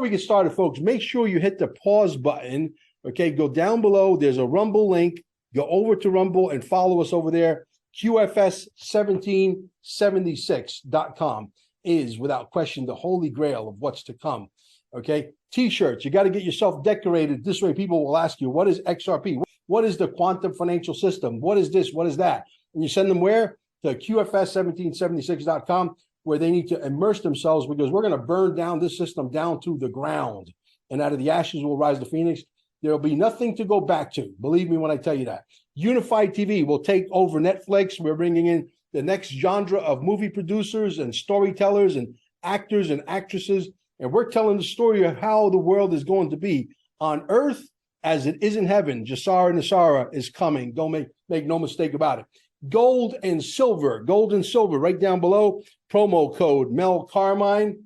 we get started, folks, make sure you hit the pause button. Okay, go down below. There's a Rumble link. Go over to Rumble and follow us over there. QFS1776.com is, without question, the holy grail of what's to come. Okay, T-shirts. You got to get yourself decorated. This way people will ask you, what is XRP? What is the quantum financial system? What is this? What is that? And you send them where? To QFS1776.com, where they need to immerse themselves, because we're going to burn down this system down to the ground. And out of the ashes will rise the phoenix. There'll be nothing to go back to. Believe me when I tell you that. Unified TV will take over Netflix. We're bringing in the next genre of movie producers and storytellers and actors and actresses. And we're telling the story of how the world is going to be on earth as it is in heaven. Jasara Nasara is coming. Don't make no mistake about it. Gold and silver, right down below. Promo code Mel Carmine.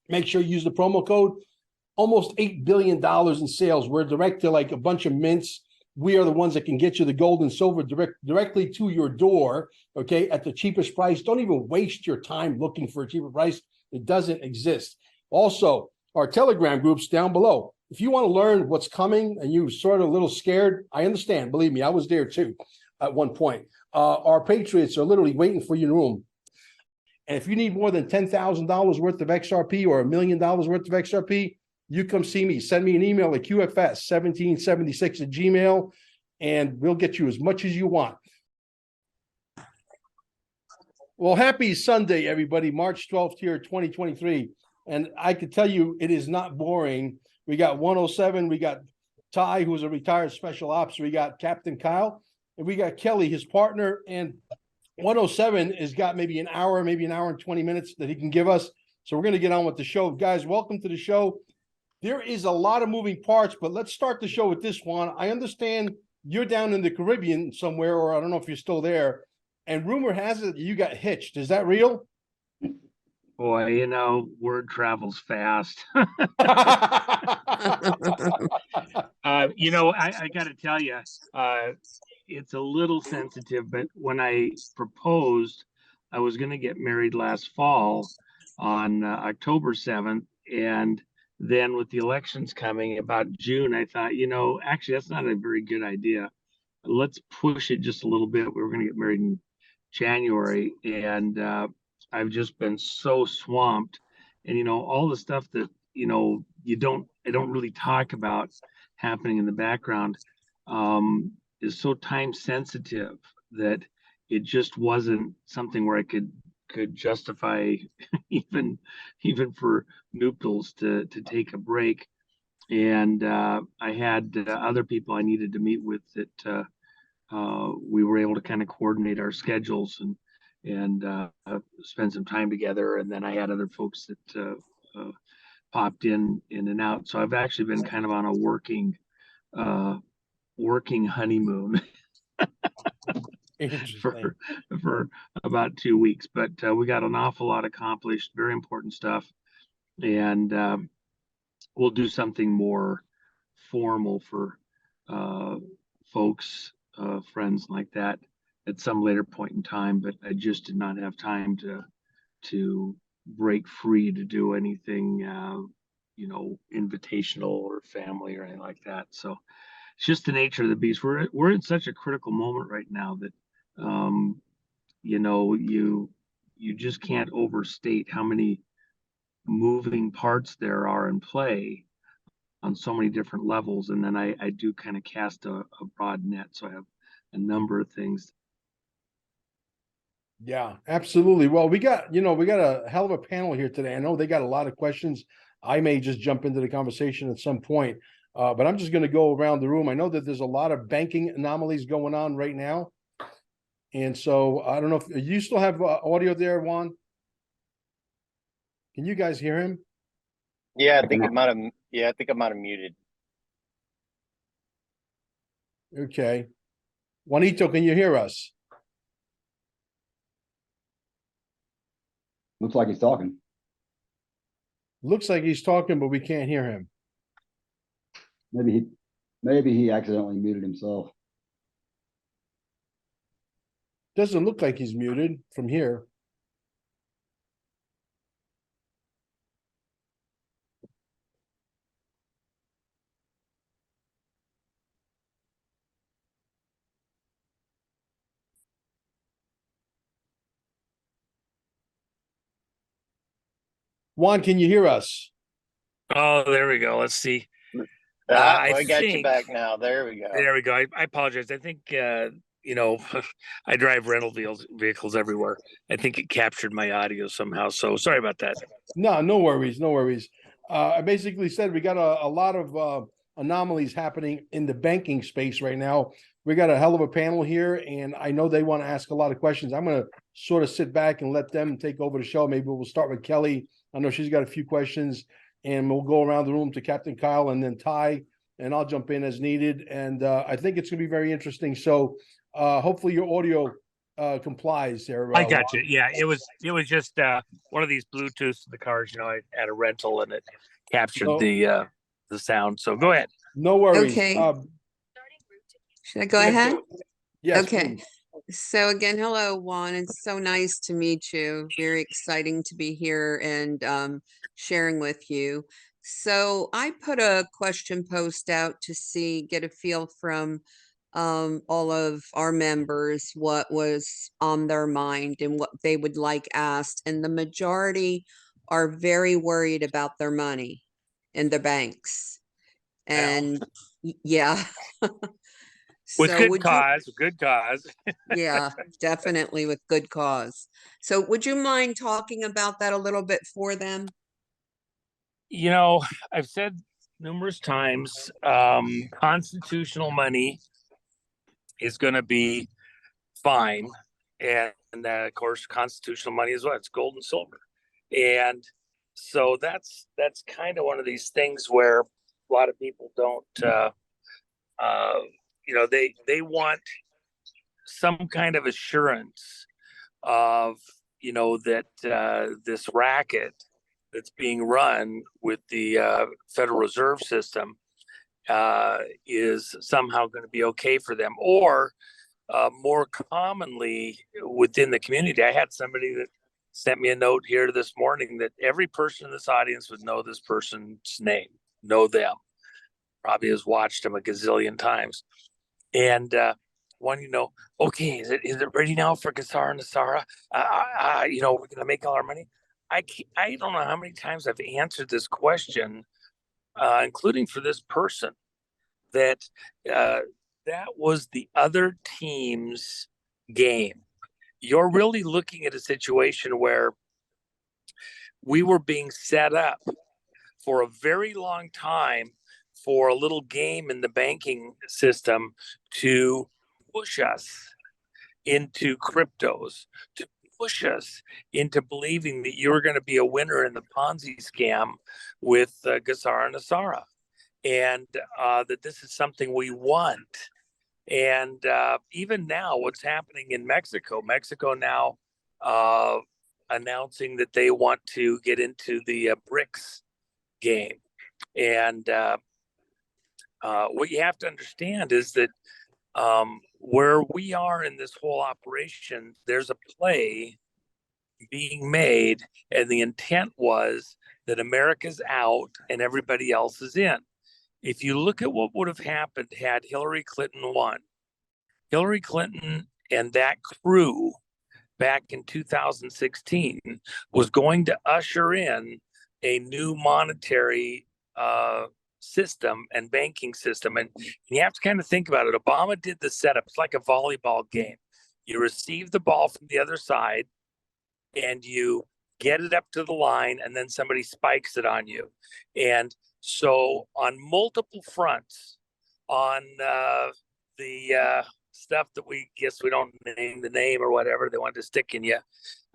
Make sure you use the promo code. Almost $8 billion in sales. We're direct to like a bunch of mints. We are the ones that can get you the gold and silver directly to your door, okay, at the cheapest price. Don't even waste your time looking for a cheaper price. It doesn't exist. Also, our Telegram groups down below. If you want to learn what's coming and you're sort of a little scared, I understand. Believe me, I was there too at one point. Our Patriots are literally waiting for you in the room. And if you need more than $10,000 worth of XRP or $1 million worth of XRP, you come see me. Send me an email at QFS1776@gmail, and we'll get you as much as you want. Well, happy Sunday, everybody. March 12th here, 2023. And I can tell you it is not boring. We got 107. We got Ty, who's a retired special ops. We got Captain Kyle. And we got Kelly, his partner. And 107 has got maybe an hour and 20 minutes that he can give us. So we're going to get on with the show. Guys, welcome to the show. There is a lot of moving parts, but let's start the show with this one. I understand you're down in the Caribbean somewhere, or I don't know if you're still there, and rumor has it you got hitched. Is that real? Boy, you know, word travels fast. You know, I got to tell you, it's a little sensitive, but when I proposed, I was going to get married last fall on October 7th, and then with the elections coming about June, I thought, you know, actually, that's not a very good idea. Let's push it just a little bit. We were going to get married in January, and I've just been so swamped. And, you know, all the stuff that, you know, I don't really talk about happening in the background is so time sensitive that it just wasn't something where I could justify even for noodles to take a break. And I had other people I needed to meet with that we were able to kind of coordinate our schedules and spend some time together. And then I had other folks that popped in and out. So I've actually been kind of on a working honeymoon for about 2 weeks, but we got an awful lot accomplished, very important stuff. And we'll do something more formal for folks, friends like that at some later point in time, but I just did not have time to break free to do anything, you know, invitational or family or anything like that. So it's just the nature of the beast. We're in such a critical moment right now that, you know, you just can't overstate how many moving parts there are in play on so many different levels. And then I do kind of cast a broad net. So I have a number of things. Yeah, absolutely. Well, we got a hell of a panel here today. I know they got a lot of questions. I may just jump into the conversation at some point, but I'm just going to go around the room. I know that there's a lot of banking anomalies going on right now. And so I don't know if you still have audio there, Juan. Can you guys hear him? Yeah, I think I might have muted. Okay. Juanito, can you hear us? Looks like he's talking. Looks like he's talking, but we can't hear him. Maybe he accidentally muted himself. Doesn't look like he's muted from here. Juan, can you hear us? Oh, there we go. Let's see. I got you back now. There we go. There we go. I apologize. I think, I drive rental vehicles everywhere. I think it captured my audio somehow. So sorry about that. No worries, no worries. I basically said we got a lot of anomalies happening in the banking space right now. We got a hell of a panel here, and I know they want to ask a lot of questions. I'm going to sort of sit back and let them take over the show. Maybe we'll start with Kelly. I know she's got a few questions, and we'll go around the room to Captain Kyle and then Ty, and I'll jump in as needed. And I think it's going to be very interesting. So hopefully your audio complies there. I got you. Yeah, it was just one of these Bluetooths in the cars. I had a rental and it captured the sound. So go ahead. No worries. Okay. Should I go yes, ahead? Yes. Okay. Please. So again, hello, Juan. It's so nice to meet you. Very exciting to be here and sharing with you. So I put a question post out to get a feel from all of our members what was on their mind and what they would like asked. And the majority are very worried about their money in the banks. And yeah. With So good cause. Yeah, definitely with good cause. So would you mind talking about that a little bit for them? I've said numerous times, constitutional money is going to be fine. And of course, constitutional money is what? It's gold and silver. And so that's kind of one of these things where a lot of people don't, they want some kind of assurance of, that this racket that's being run with the Federal Reserve System is somehow going to be okay for them. Or more commonly within the community, I had somebody that sent me a note here this morning that every person in this audience would know this person's name, know them, probably has watched them a gazillion times. And one, okay, is it ready now for Gassar and Asara? We're going to make all our money. I don't know how many times I've answered this question, including for this person, that that was the other team's game. You're really looking at a situation where we were being set up for a very long time for a little game in the banking system to push us into cryptos, to push us into believing that you were going to be a winner in the Ponzi scam with Gassar and Asara, and that this is something we want. And even now, what's happening in Mexico now announcing that they want to get into the BRICS game. And what you have to understand is that where we are in this whole operation, there's a play being made, and the intent was that America's out and everybody else is in. If you look at what would have happened had Hillary Clinton won, Hillary Clinton and that crew back in 2016 was going to usher in a new monetary system and banking system. And you have to kind of think about it. Obama did the setup. It's like a volleyball game. You receive the ball from the other side and you get it up to the line, and then somebody spikes it on you. And so on multiple fronts, on the stuff that we don't name the name or whatever they wanted to stick in you,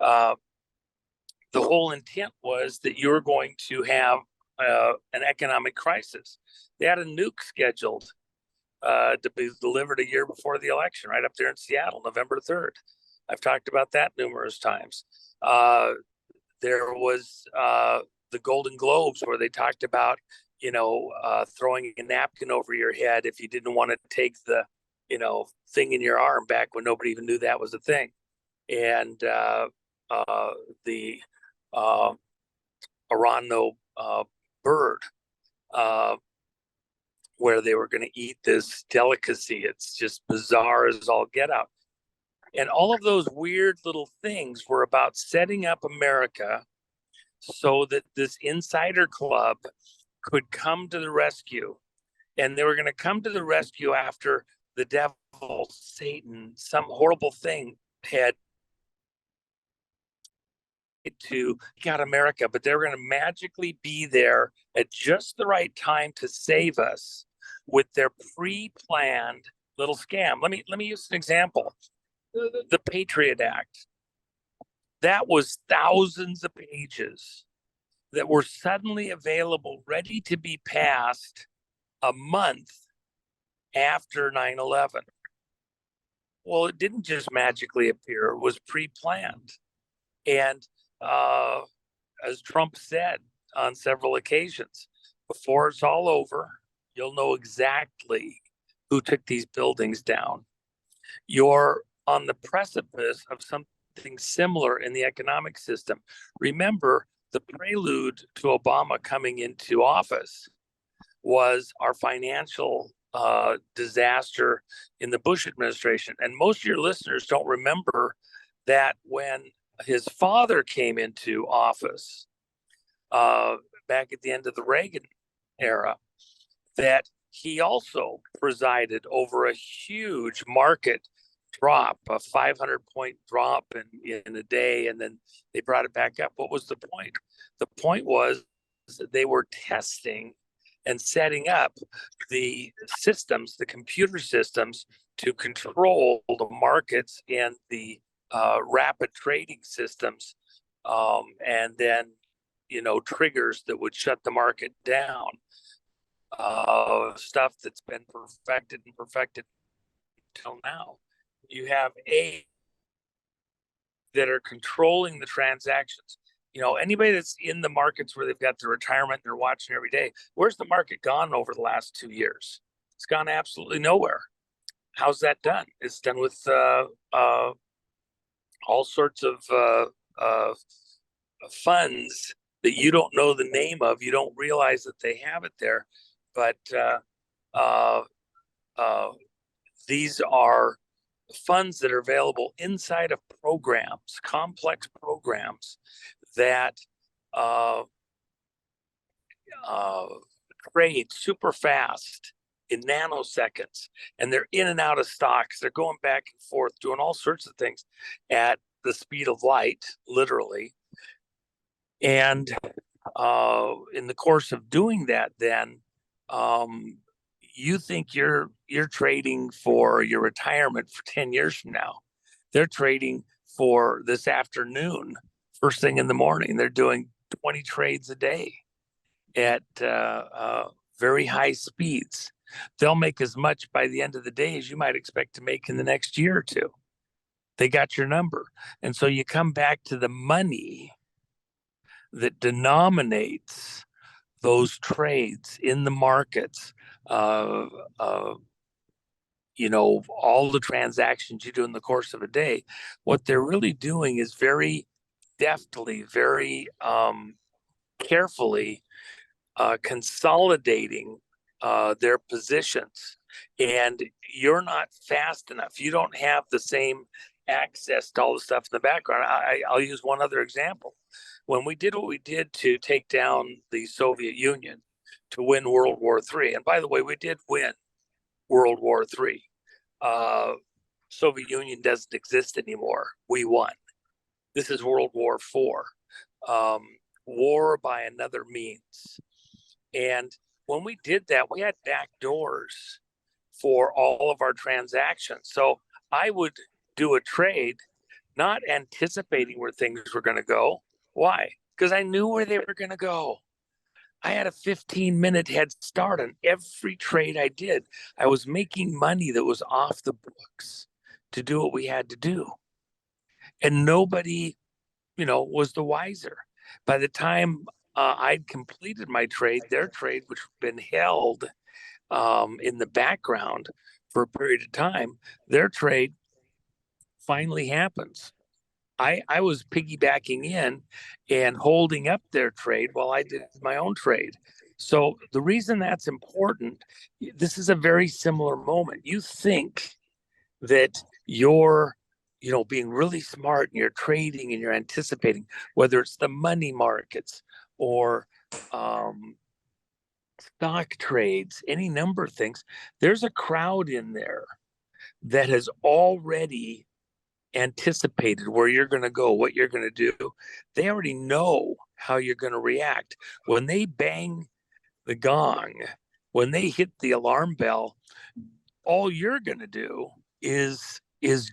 the whole intent was that you're going to have an economic crisis. They had a nuke scheduled to be delivered a year before the election, right up there in Seattle, November 3rd. I've talked about that numerous times. There was the Golden Globes where they talked about, throwing a napkin over your head if you didn't want to take the, thing in your arm back when nobody even knew that was a thing. And the Arano bird, where they were going to eat this delicacy. It's just bizarre as all get out. And all of those weird little things were about setting up America so that this insider club could come to the rescue. And they were going to come to the rescue after the devil, Satan, some horrible thing had to get America, but they were going to magically be there at just the right time to save us with their pre-planned little scam. Let me use an example. The Patriot Act. That was thousands of pages that were suddenly available, ready to be passed a month after 9/11. Well, it didn't just magically appear, it was pre-planned. And as Trump said on several occasions, before it's all over, you'll know exactly who took these buildings down. You're on the precipice of something similar in the economic system. Remember, the prelude to Obama coming into office was our financial disaster in the Bush administration. And most of your listeners don't remember that when his father came into office back at the end of the Reagan era, that he also presided over a huge market drop, a 500-point drop in a day, and then they brought it back up. What was the point? The point was that they were testing and setting up the systems, the computer systems, to control the markets and the rapid trading systems, and then, triggers that would shut the market down. Stuff that's been perfected until now. You have that are controlling the transactions. Anybody that's in the markets where they've got their retirement, they're watching every day. Where's the market gone over the last 2 years? It's gone absolutely nowhere. How's that done? It's done with all sorts of funds that you don't know the name of. You don't realize that they have it there. But these are funds that are available inside of programs, complex programs that trade super fast in nanoseconds, and they're in and out of stocks. They're going back and forth, doing all sorts of things at the speed of light, literally. And in the course of doing that, then you think you're trading for your retirement for 10 years from now. They're trading for this afternoon, first thing in the morning. They're doing 20 trades a day at very high speeds. They'll make as much by the end of the day as you might expect to make in the next year or two. They got your number. And so you come back to the money that denominates those trades in the markets, all the transactions you do in the course of a day. What they're really doing is very deftly, very carefully consolidating their positions. And you're not fast enough. You don't have the same access to all the stuff in the background. I'll use one other example. When we did what we did to take down the Soviet Union, to win World War III, and by the way, we did win World War III. Soviet Union doesn't exist anymore. We won. This is World War IV. War by another means. And when we did that, we had back doors for all of our transactions. So I would do a trade, not anticipating where things were going to go. Why? Because I knew where they were going to go. I had a 15-minute head start on every trade I did. I was making money that was off the books to do what we had to do. And nobody, was the wiser. By the time I'd completed my trade, their trade, which had been held in the background for a period of time, their trade finally happens. I was piggybacking in and holding up their trade while I did my own trade. So the reason that's important, this is a very similar moment. You think that your being really smart and you're trading and you're anticipating, whether it's the money markets or stock trades, any number of things, there's a crowd in there that has already anticipated where you're going to go, what you're going to do. They already know how you're going to react. When they bang the gong, when they hit the alarm bell, all you're going to do is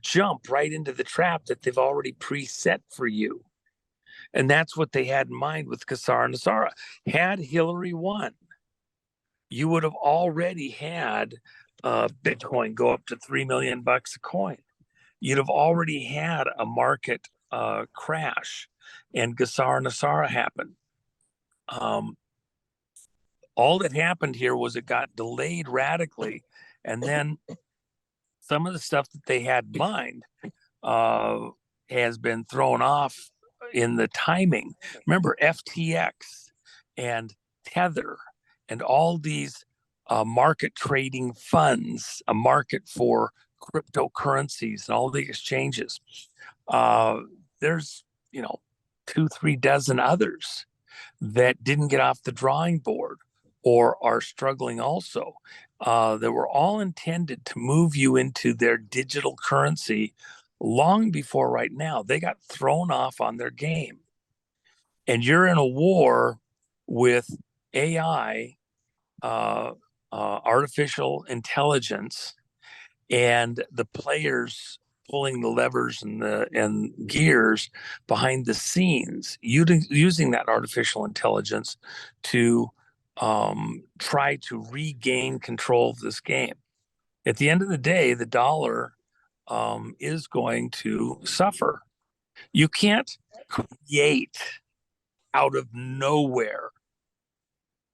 jump right into the trap that they've already preset for you. And that's what they had in mind with Nassara. Had Hillary won, you would have already had Bitcoin go up to $3 million a coin. You'd have already had a market crash and Nassara happen. All that happened here was it got delayed radically. And then some of the stuff that they had in mind has been thrown off in the timing. Remember, FTX and Tether and all these market trading funds, a market for cryptocurrencies and all the exchanges. There's, 2-3 dozen others that didn't get off the drawing board or are struggling also. That were all intended to move you into their digital currency long before right now. They got thrown off on their game. And you're in a war with AI, artificial intelligence, and the players pulling the levers and gears behind the scenes, using that artificial intelligence to try to regain control of this game. At the end of the day, the dollar is going to suffer. You can't create out of nowhere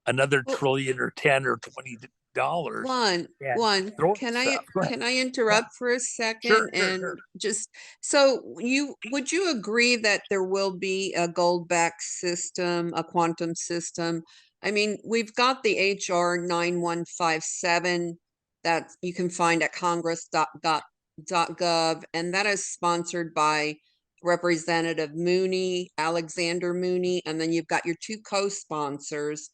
another trillion or 10 or $20. Juan, can I interrupt for a second? Sure. Just so would you agree that there will be a gold-backed system, a quantum system? I mean, we've got the HR 9157 that you can find at congress.gov, and that is sponsored by Representative Mooney, Alexander Mooney, and then you've got your two co-sponsors,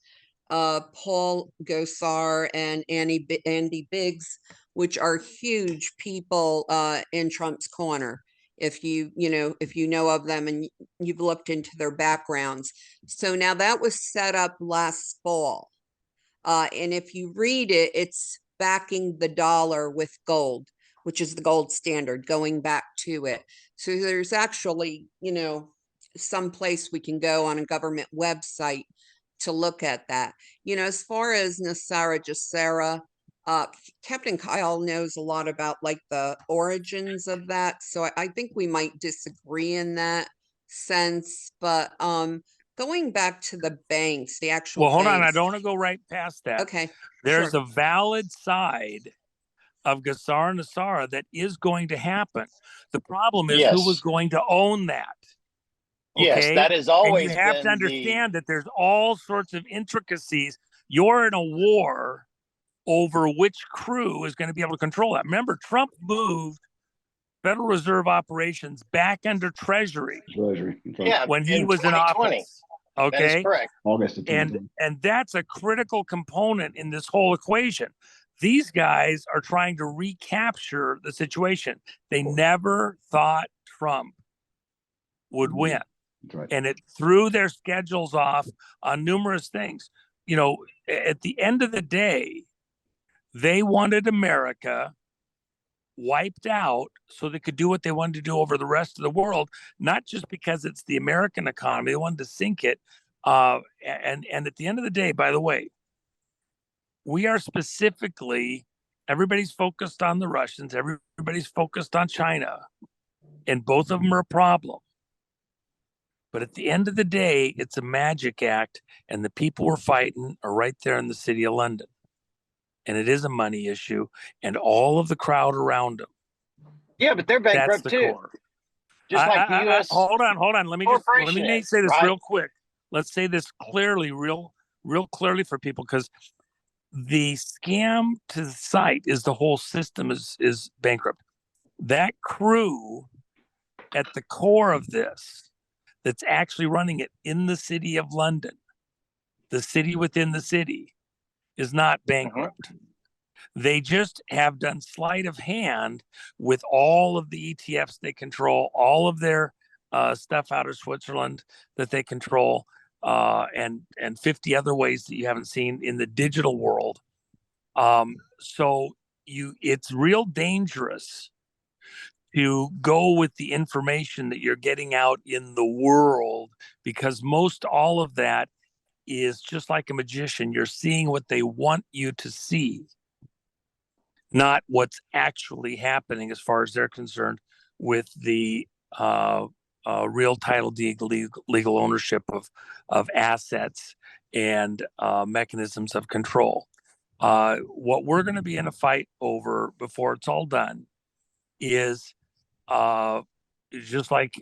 Paul Gosar and Andy Biggs, which are huge people in Trump's corner. If you know of them and you've looked into their backgrounds. So now that was set up last fall. And if you read it, it's backing the dollar with gold, which is the gold standard, going back to it. So there's actually, some place we can go on a government website to look at that. As far as Jassara, Captain Kyle knows a lot about like the origins of that. So I think we might disagree in that sense, but going back to the banks, the actual Well, hold on. I banks. don't want to go right past that. Okay. There's sure. a valid side of Nassara that is going to happen. The problem is who was going to own that. Okay? Yes, that has always and you have been to understand that there's all sorts of intricacies. You're in a war over which crew is going to be able to control that. Remember, Trump moved Federal Reserve operations back under Treasury. Yeah, when he was in office. Okay, that is correct. August of 2020. and that's a critical component in this whole equation. These guys are trying to recapture the situation. They never thought Trump would win. Right. And it threw their schedules off on numerous things. At the end of the day, they wanted America wiped out so they could do what they wanted to do over the rest of the world, not just because it's the American economy. They wanted to sink it. And at the end of the day, by the way, we are specifically, everybody's focused on the Russians, everybody's focused on China, and both of them are a problem. But at the end of the day, it's a magic act, and the people we're fighting are right there in the city of London. And it is a money issue, and all of the crowd around them. Yeah, but they're bankrupt That's the too. core. Just like the U.S. Hold on. Let me say this real quick. Let's say this clearly, real clearly for people, because the scam to the site is the whole system is bankrupt. That crew at the core of this, that's actually running it in the city of London, the city within the city, is not bankrupt. They just have done sleight of hand with all of the ETFs they control, all of their stuff out of Switzerland that they control, and 50 other ways that you haven't seen in the digital world. So it's real dangerous to go with the information that you're getting out in the world, because most all of that is just like a magician. You're seeing what they want you to see, not what's actually happening as far as they're concerned with the real title deed, legal ownership of assets and mechanisms of control. What we're going to be in a fight over before it's all done is just like,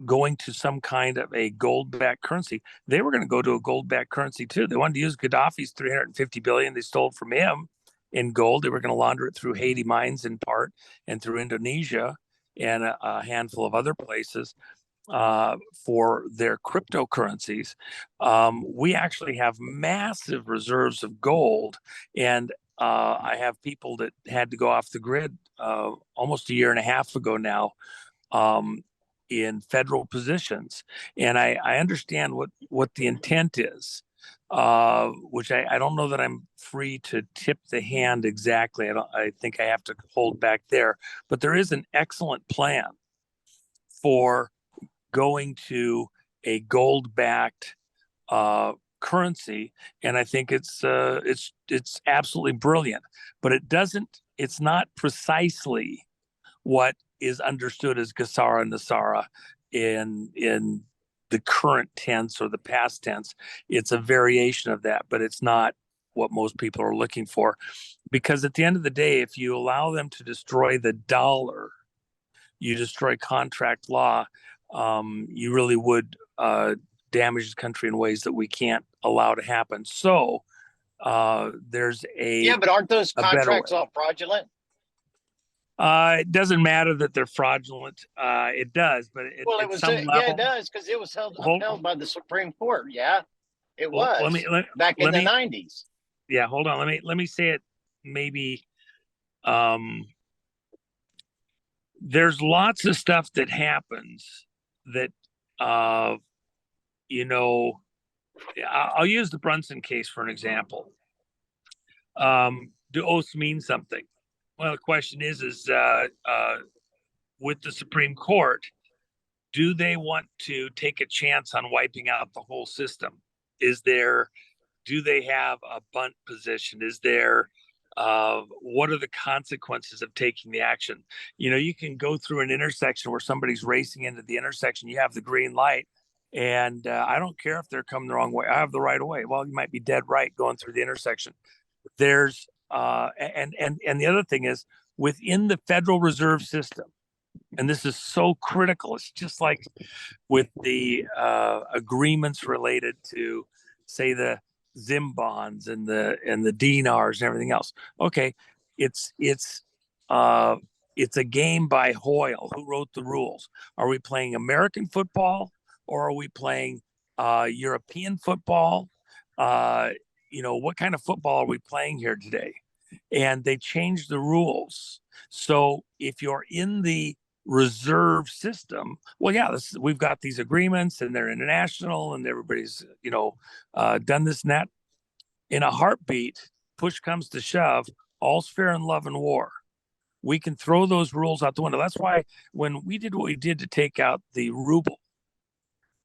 going to some kind of a gold-backed currency. They were going to go to a gold-backed currency too. They wanted to use Gaddafi's 350 billion they stole from him in gold. They were going to launder it through Haiti mines in part, and through Indonesia and a handful of other places for their cryptocurrencies. We actually have massive reserves of gold, and I have people that had to go off the grid almost a year and a half ago now, in federal positions. And I understand what the intent is, which I don't know that I'm free to tip the hand exactly. I think I have to hold back there. But there is an excellent plan for going to a gold-backed currency, and I think it's absolutely brilliant. But it's not precisely what is understood as Gasara and Nasara in the current tense or the past tense. It's a variation of that, but it's not what most people are looking for. Because at the end of the day, if you allow them to destroy the dollar, you destroy contract law. You really would damage the country in ways that we can't allow to happen. So there's but aren't those contracts all fraudulent? It doesn't matter that they're fraudulent. It does, but it was level, it does, because it was upheld by the Supreme Court. Yeah, it was back in the 90s. Yeah, hold on. Let me say it. Maybe there's lots of stuff that happens that I'll use the Brunson case for an example. Do oaths mean something? Well, the question is with the Supreme Court, do they want to take a chance on wiping out the whole system? Do they have a bunt position? What are the consequences of taking the action? You can go through an intersection where somebody's racing into the intersection. You have the green light, and I don't care if they're coming the wrong way. I have the right of way. Well, you might be dead right going through the intersection. There's and the other thing is, within the Federal Reserve System, and this is so critical. It's just like with the agreements related to, say, the Zim bonds and the dinars and everything else. Okay, it's a game by Hoyle. Who wrote the rules? Are we playing American football, or are we playing European football? What kind of football are we playing here today? And they changed the rules. So if you're in the reserve system, well, yeah, we've got these agreements, and they're international, and everybody's done this and that. In a heartbeat, push comes to shove, all's fair in love and war. We can throw those rules out the window. That's why when we did what we did to take out the ruble,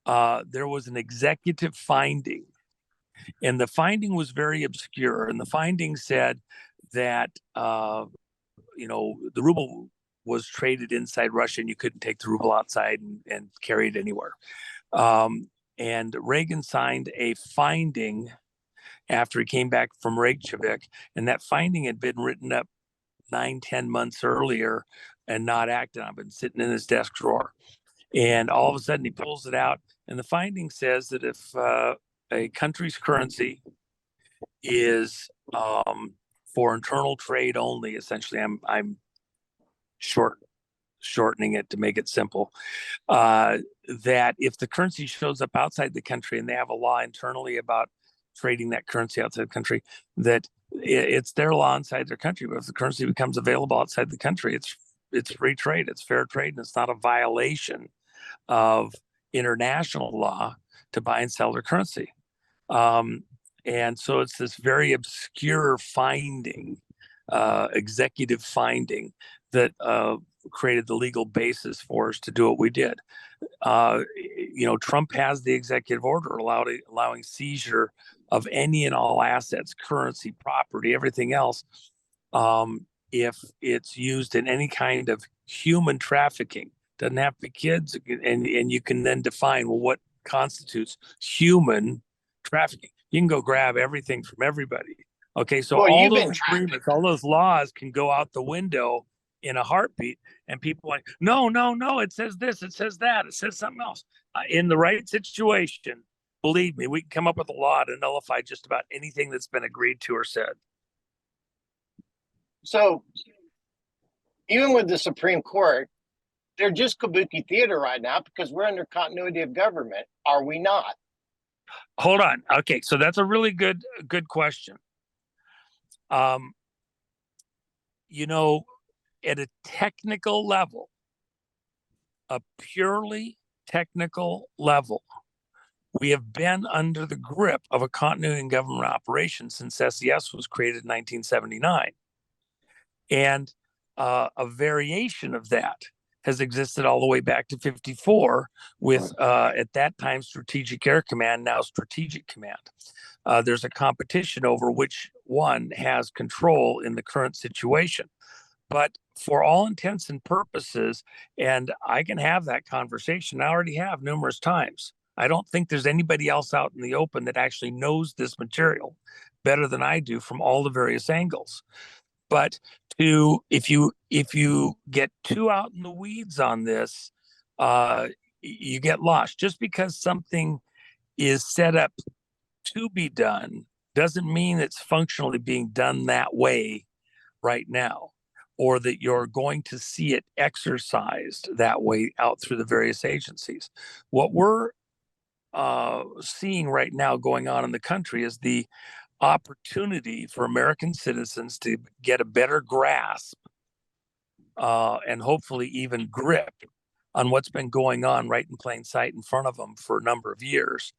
there was an executive finding, and the finding was very obscure. And the finding said that the ruble was traded inside Russia, and you couldn't take the ruble outside and carry it anywhere. And Reagan signed a finding after he came back from Reykjavik, and that finding had been written up 9-10 months earlier and not acted on, been sitting in his desk drawer. And all of a sudden he pulls it out, and the finding says that if a country's currency is for internal trade only, essentially, I'm shortening it to make it simple, that if the currency shows up outside the country and they have a law internally about trading that currency outside the country, that it's their law inside their country. But if the currency becomes available outside the country, it's free trade, it's fair trade, and it's not a violation of international law to buy and sell their currency. And so it's this very obscure finding, executive finding, that created the legal basis for us to do what we did. Trump has the executive order allowing seizure of any and all assets, currency, property, everything else, if it's used in any kind of human trafficking. Doesn't have to be kids, and you can then define, well, what constitutes human trafficking. You can go grab everything from everybody. Okay, so all those agreements, all those laws can go out the window in a heartbeat, and people are like, no, it says this, it says that, it says something else. In the right situation, believe me, we can come up with a law to nullify just about anything that's been agreed to or said. So even with the Supreme Court, they're just kabuki theater right now because we're under continuity of government. Are we not? Hold on. Okay, so that's a really good question. At a technical level, a purely technical level, we have been under the grip of a continuity in government operation since SES was created in 1979. And a variation of that has existed all the way back to 54 with, at that time, Strategic Air Command, now Strategic Command. There's a competition over which one has control in the current situation. But for all intents and purposes, and I can have that conversation, I already have numerous times. I don't think there's anybody else out in the open that actually knows this material better than I do from all the various angles. But if you get too out in the weeds on this, you get lost. Just because something is set up to be done doesn't mean it's functionally being done that way right now, or that you're going to see it exercised that way out through the various agencies. What we're seeing right now going on in the country is the opportunity for American citizens to get a better grasp and hopefully even grip on what's been going on right in plain sight in front of them for a number of years.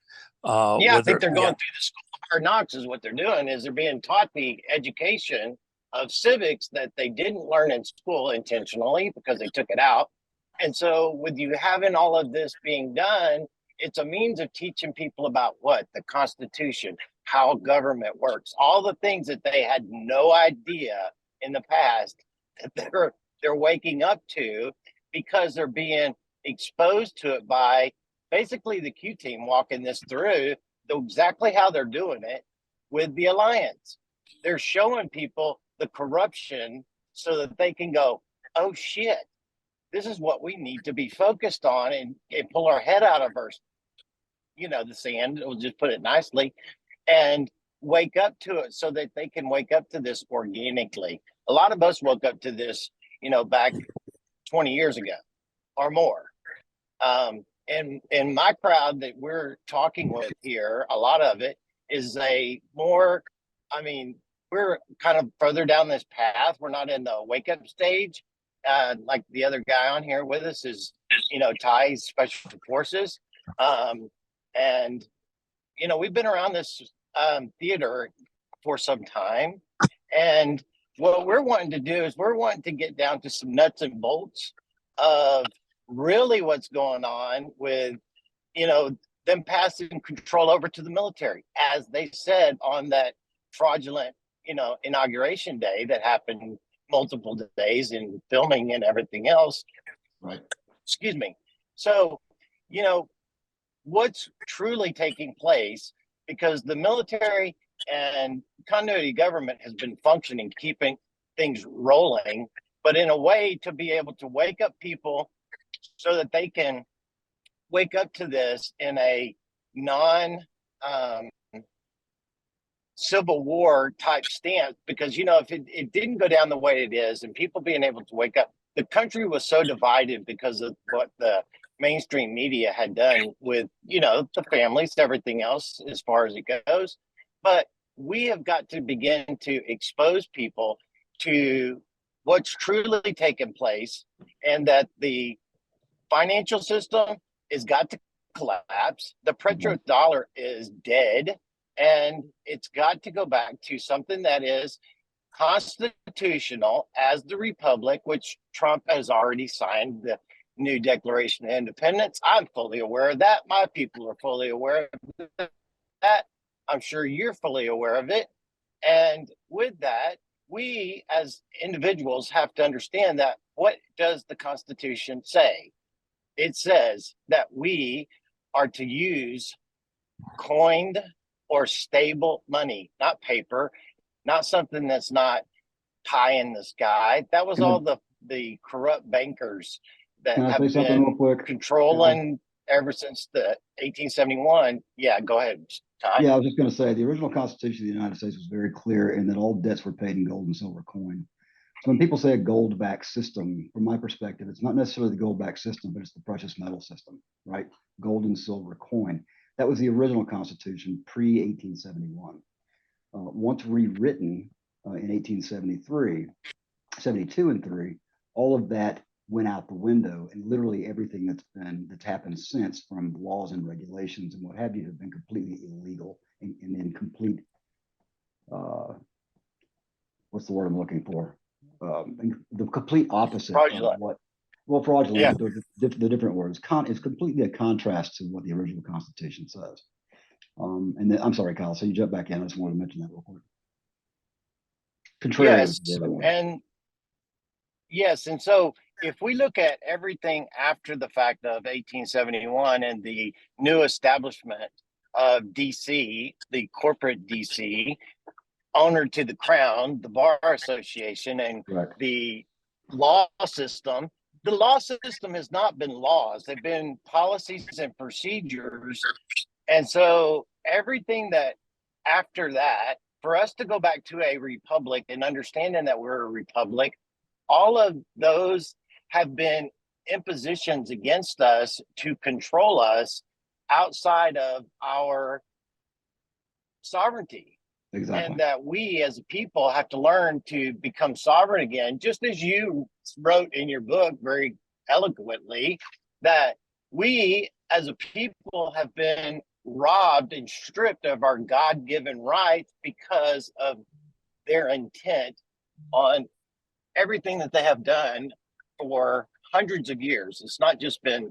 I think they're going through the school of hard knocks is what they're doing, is they're being taught the education of civics that they didn't learn in school intentionally because they took it out. And so with you having all of this being done, it's a means of teaching people about what? The Constitution, how government works, all the things that they had no idea in the past that they're waking up to because they're being exposed to it by basically the Q team walking this through exactly how they're doing it with the alliance. They're showing people the corruption so that they can go, oh shit, this is what we need to be focused on and pull our head out of our, the sand, we'll just put it nicely, and wake up to it so that they can wake up to this organically. A lot of us woke up to this, back 20 years ago or more. And my crowd that we're talking with here, a lot of it is we're kind of further down this path. We're not in the wake up stage. Like the other guy on here with us is, Ty's Special Forces. And, we've been around this theater for some time. And what we're wanting to do is we're wanting to get down to some nuts and bolts of really what's going on with, them passing control over to the military, as they said on that fraudulent, inauguration day that happened multiple days in filming and everything else. Right. Excuse me. So, what's truly taking place, because the military and continuity government has been functioning, keeping things rolling, but in a way to be able to wake up people so that they can wake up to this in a Civil War type stance, because, you know, if it didn't go down the way it is and people being able to wake up, the country was so divided because of what the mainstream media had done with, you know, the families, everything else as far as it goes. But we have got to begin to expose people to what's truly taken place, and that the financial system has got to collapse. The petrodollar is dead, and it's got to go back to something that is constitutional as the republic, which Trump has already signed the new Declaration of Independence. I'm fully aware of that. My people are fully aware of that. I'm sure you're fully aware of it. And with that, we as individuals have to understand that what does the Constitution say? It says that we are to use coined or stable money, not paper, not something that's not pie in the sky. That was all the corrupt bankers that Can I have say something real been quick? controlling ever since the 1871. Yeah, go ahead, Ty. Yeah, I was just going to say the original Constitution of the United States was very clear in that all debts were paid in gold and silver coin. So when people say a gold-backed system, from my perspective, it's not necessarily the gold-backed system, but it's the precious metal system, right? Gold and silver coin. That was the original Constitution pre-1871. Once rewritten in 1873, 72 and 3, all of that went out the window, and literally everything that's happened since, from laws and regulations and what have you, have been completely illegal and in complete what's the word I'm looking for? The complete opposite Fraudulent. of what, well, fraudulent, Yeah. but the different words. It's completely a contrast to what the original Constitution says. And then, I'm sorry, Kyle, so you jump back in. I just wanted to mention that real quick. Contrary Yes, to the other one. and yes, and so if we look at everything after the fact of 1871 and the new establishment of DC, the corporate DC, owner to the crown, the Bar Association, and Correct. the law system, the law system has not been laws. They've been policies and procedures. And so everything that after that, for us to go back to a republic and understanding that we're a republic, all of those have been impositions against us to control us outside of our sovereignty. Exactly. And that we as a people have to learn to become sovereign again, just as you wrote in your book very eloquently, that we as a people have been robbed and stripped of our God-given rights because of their intent on everything that they have done for hundreds of years. It's not just been,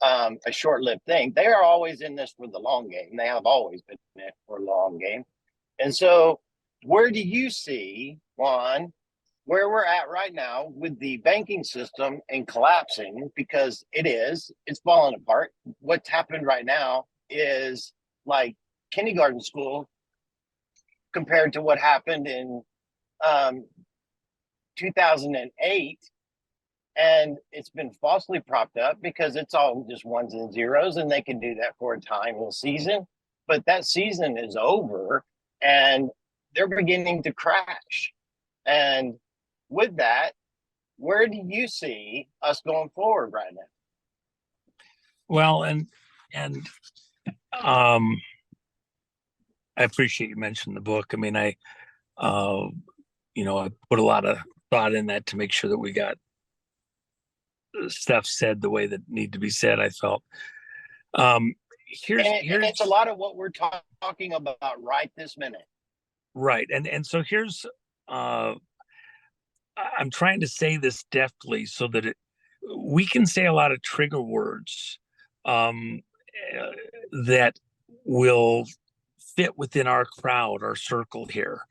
a short-lived thing. They are always in this for the long game. They have always been in it for a long game. And so where do you see, Juan, where we're at right now with the banking system and collapsing? Because it's falling apart. What's happened right now is like kindergarten school compared to what happened in 2008. And it's been falsely propped up because it's all just ones and zeros, and they can do that for a time in a season. But that season is over, and they're beginning to crash. And with that, where do you see us going forward right now? Well, and I appreciate you mentioning the book. I mean, I put a lot of thought in that to make sure that we got stuff said the way that need to be said, I felt. Here's it's a lot of what we're talking about right this minute. Right. And so here's I'm trying to say this deftly so that we can say a lot of trigger words that will fit within our crowd, our circle here,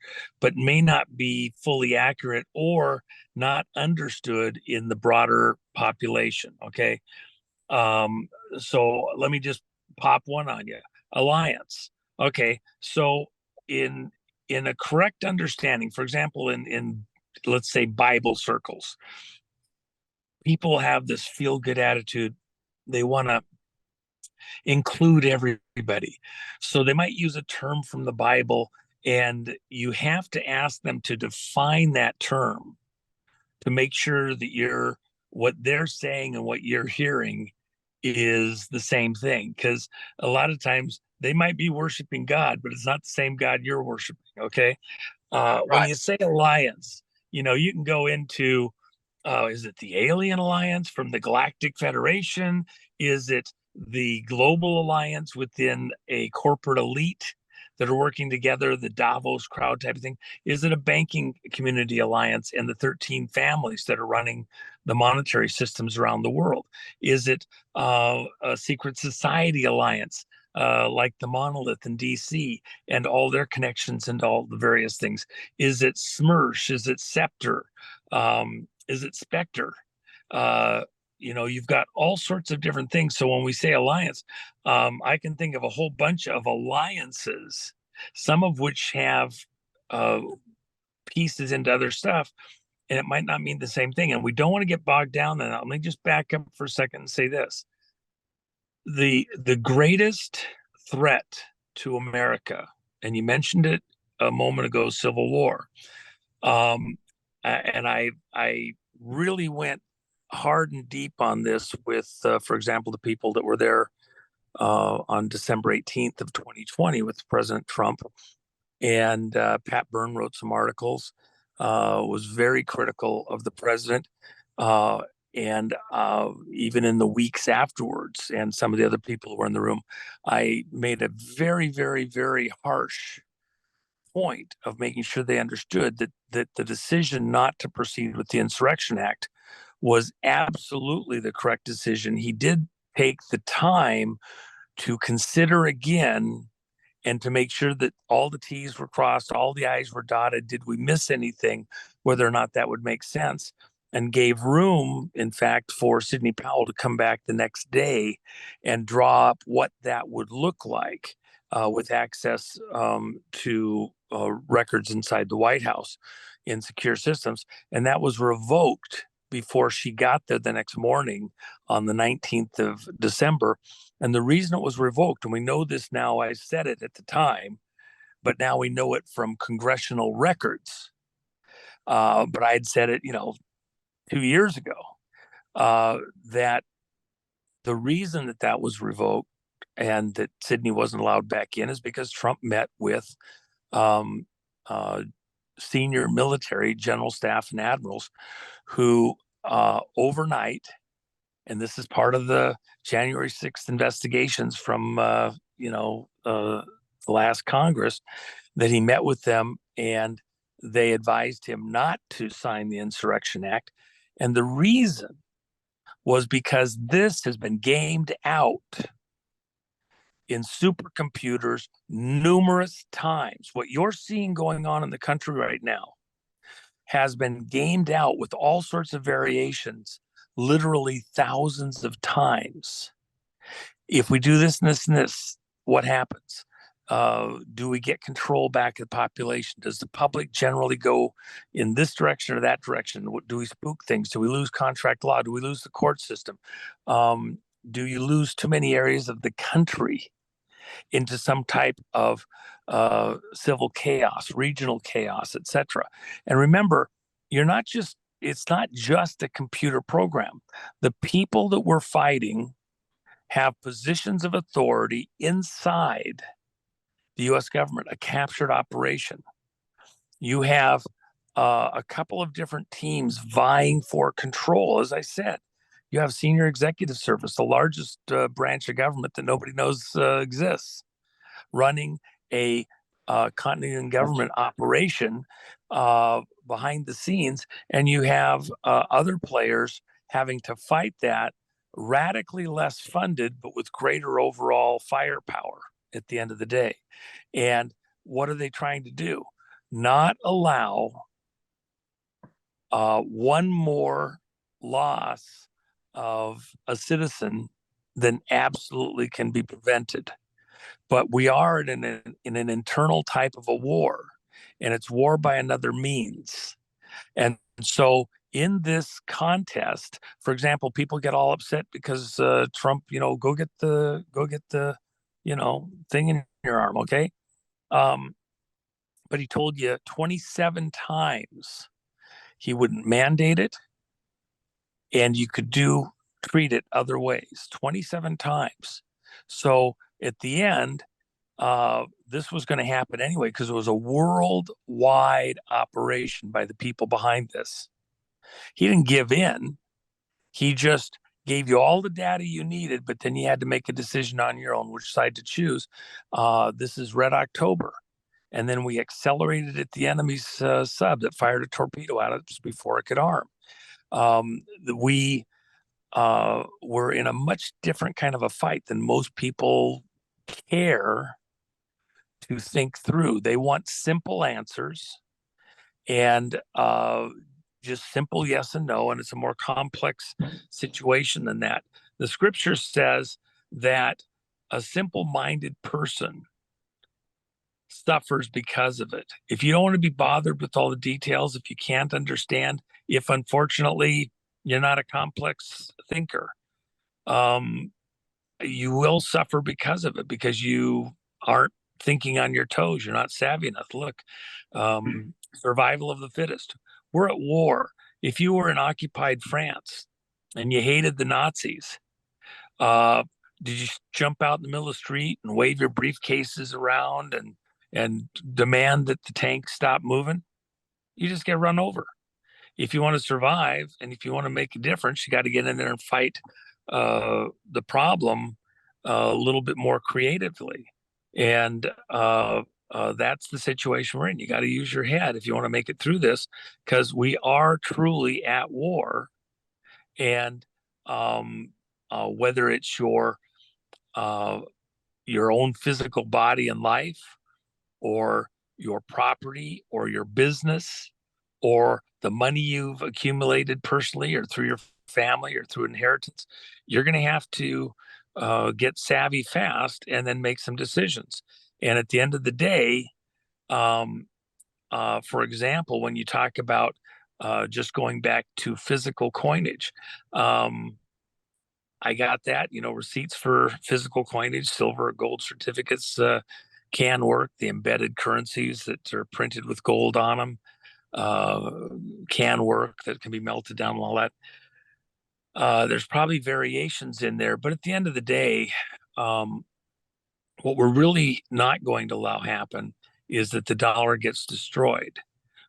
but may not be fully accurate or not understood in the broader population. Okay. So let me just pop one on you. Alliance. Okay. So in a correct understanding, for example, in let's say Bible circles, people have this feel-good attitude. They want to include everybody. So they might use a term from the Bible And you have to ask them to define that term to make sure that what they're saying and what you're hearing is the same thing. Because a lot of times they might be worshiping God, but it's not the same God you're worshiping. Okay. When you say alliance, you can go into, is it the Alien Alliance from the Galactic Federation? Is it the global alliance within a corporate elite that are working together, the Davos crowd type of thing? Is it a banking community alliance and the 13 families that are running the monetary systems around the world? Is it a secret society alliance like the Monolith in DC and all their connections and all the various things? Is it SMERSH? Is it Scepter? Is it Spectre? You've got all sorts of different things. So when we say alliance, I can think of a whole bunch of alliances, some of which have pieces into other stuff, and it might not mean the same thing. And we don't want to get bogged down in that. Let me just back up for a second and say this. The greatest threat to America, and you mentioned it a moment ago, Civil War. And I really went hard and deep on this with, for example, the people that were there on December 18th of 2020 with President Trump. And Pat Byrne wrote some articles, was very critical of the president. And even in the weeks afterwards, and some of the other people who were in the room, I made a very, very, very harsh point of making sure they understood that the decision not to proceed with the Insurrection Act was absolutely the correct decision. He did take the time to consider again and to make sure that all the T's were crossed, all the I's were dotted. Did we miss anything? Whether or not that would make sense, and gave room, in fact, for Sidney Powell to come back the next day and draw up what that would look like with access to records inside the White House in secure systems. And that was revoked before she got there the next morning on the 19th of December. And the reason it was revoked, and we know this now, I said it at the time, but now we know it from congressional records. But I had said it, 2 years ago, that the reason that was revoked and that Sidney wasn't allowed back in is because Trump met with senior military general staff and admirals who overnight, and this is part of the January 6th investigations from the last Congress, that he met with them and they advised him not to sign the Insurrection Act. And the reason was because this has been gamed out in supercomputers numerous times. What you're seeing going on in the country right now has been gamed out with all sorts of variations, literally thousands of times. If we do this and this and this, what happens? Do we get control back of the population? Does the public generally go in this direction or that direction? Do we spook things? Do we lose contract law? Do we lose the court system? Do you lose too many areas of the country into some type of civil chaos, regional chaos, etc.? And remember, it's not just a computer program. The people that we're fighting have positions of authority inside the U.S. government, a captured operation. You have a couple of different teams vying for control. As I said, you have Senior Executive Service, the largest branch of government that nobody knows exists, running a continuity in government operation behind the scenes. And you have other players having to fight that, radically less funded, but with greater overall firepower at the end of the day. And what are they trying to do? Not allow one more loss of a citizen than absolutely can be prevented. But we are in an internal type of a war, and it's war by another means. And so in this contest, for example, people get all upset because Trump, go get the thing in your arm, okay? but he told you 27 times he wouldn't mandate it, and you could treat it other ways, 27 times. So at the end, this was going to happen anyway, because it was a worldwide operation by the people behind this. He didn't give in. He just gave you all the data you needed, but then you had to make a decision on your own which side to choose. This is Red October. And then we accelerated at the enemy's sub that fired a torpedo at it just before it could arm. We were in a much different kind of a fight than most people care to think through. They want simple answers and just simple yes and no, and it's a more complex situation than that. The scripture says that a simple-minded person suffers because of it. If you don't want to be bothered with all the details, if you can't understand, if unfortunately you're not a complex thinker, you will suffer because of it, because you aren't thinking on your toes. You're not savvy enough. Look, survival of the fittest. We're at war. If you were in occupied France and you hated the Nazis, did you jump out in the middle of the street and wave your briefcases around and demand that the tanks stop moving? You just get run over. If you want to survive and if you want to make a difference, you got to get in there and fight the problem a little bit more creatively. And that's the situation we're in. You got to use your head if you want to make it through this, because we are truly at war. And whether it's your own physical body and life, or your property, or your business, or the money you've accumulated personally or through your family or through inheritance, you're going to have to get savvy fast and then make some decisions. And at the end of the day, for example, when you talk about just going back to physical coinage, I got that, receipts for physical coinage, silver, gold certificates can work. The embedded currencies that are printed with gold on them can work, that can be melted down and all that. There's probably variations in there, but at the end of the day, what we're really not going to allow happen is that the dollar gets destroyed.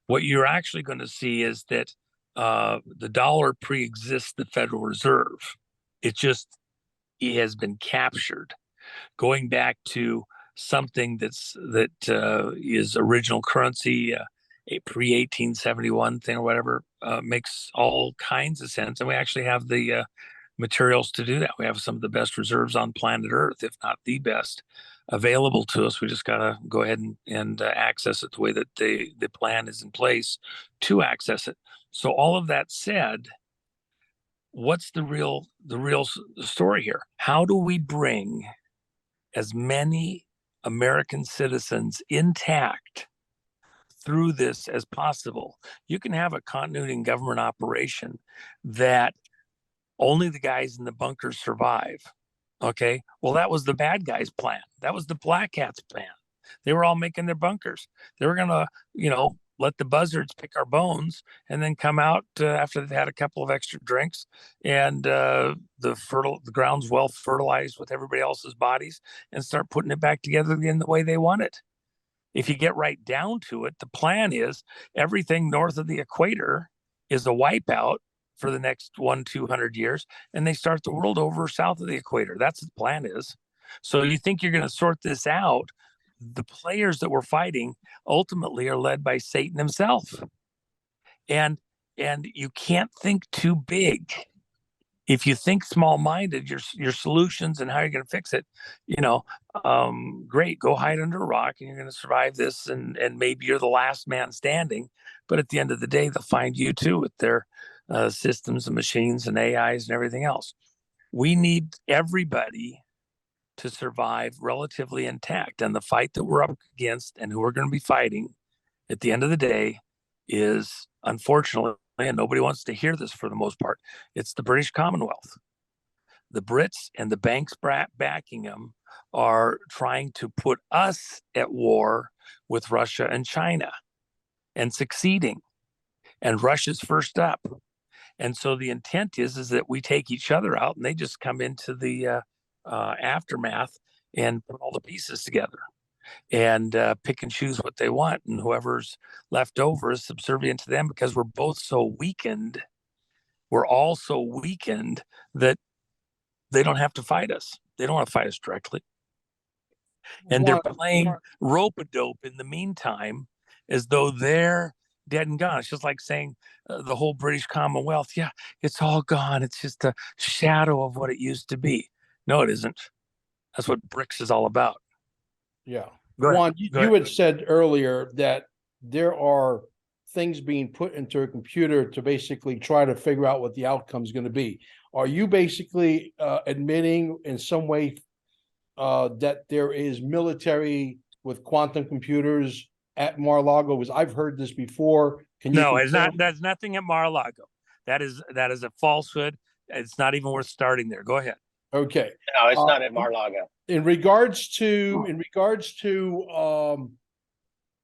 What you're actually going to see is that the dollar pre-exists the Federal Reserve. It has been captured, going back to something that is original currency, a pre-1871 thing or whatever, makes all kinds of sense. And we actually have the materials to do that. We have some of the best reserves on planet Earth, if not the best, available to us. We just got to go ahead and access it the way that the plan is in place to access it. So all of that said, what's the real story here? How do we bring as many American citizens intact through this as possible? You can have a continuity in government operation that only the guys in the bunkers survive. Okay, well, that was the bad guys' plan. That was the Black Hats' plan. They were all making their bunkers. They were gonna, let the buzzards pick our bones and then come out after they've had a couple of extra drinks, and the ground's well fertilized with everybody else's bodies, and start putting it back together again the way they want it. If you get right down to it, the plan is everything north of the equator is a wipeout for the next 200 years, and they start the world over south of the equator. That's what the plan is. So you think you're going to sort this out? The players that we're fighting ultimately are led by Satan himself. And you can't think too big. If you think small-minded, your solutions and how you're going to fix it, great, go hide under a rock and you're going to survive this, and maybe you're the last man standing. But at the end of the day, they'll find you too with their systems and machines and AIs and everything else. We need everybody to survive relatively intact. And the fight that we're up against and who we're going to be fighting at the end of the day is, unfortunately, and nobody wants to hear this for the most part, it's the British Commonwealth. The Brits and the banks backing them are trying to put us at war with Russia and China and succeeding. And Russia's first up. And so the intent is that we take each other out and they just come into the aftermath and put all the pieces together and pick and choose what they want. And whoever's left over is subservient to them because we're both so weakened. We're all so weakened that they don't have to fight us. They don't want to fight us directly. And they're playing rope-a-dope in the meantime as though they're dead and gone. It's just like saying the whole British Commonwealth, yeah, it's all gone. It's just a shadow of what it used to be. No, it isn't. That's what BRICS is all about. Yeah. Go Juan, ahead. you had said earlier that there are things being put into a computer to basically try to figure out what the outcome is going to be. Are you basically admitting in some way that there is military with quantum computers at Mar-a-Lago? Because I've heard this before. No, it's not. There's nothing at Mar-a-Lago. That is a falsehood. It's not even worth starting there. Go ahead. Okay. No, it's not at Mar-a-Lago. In regards to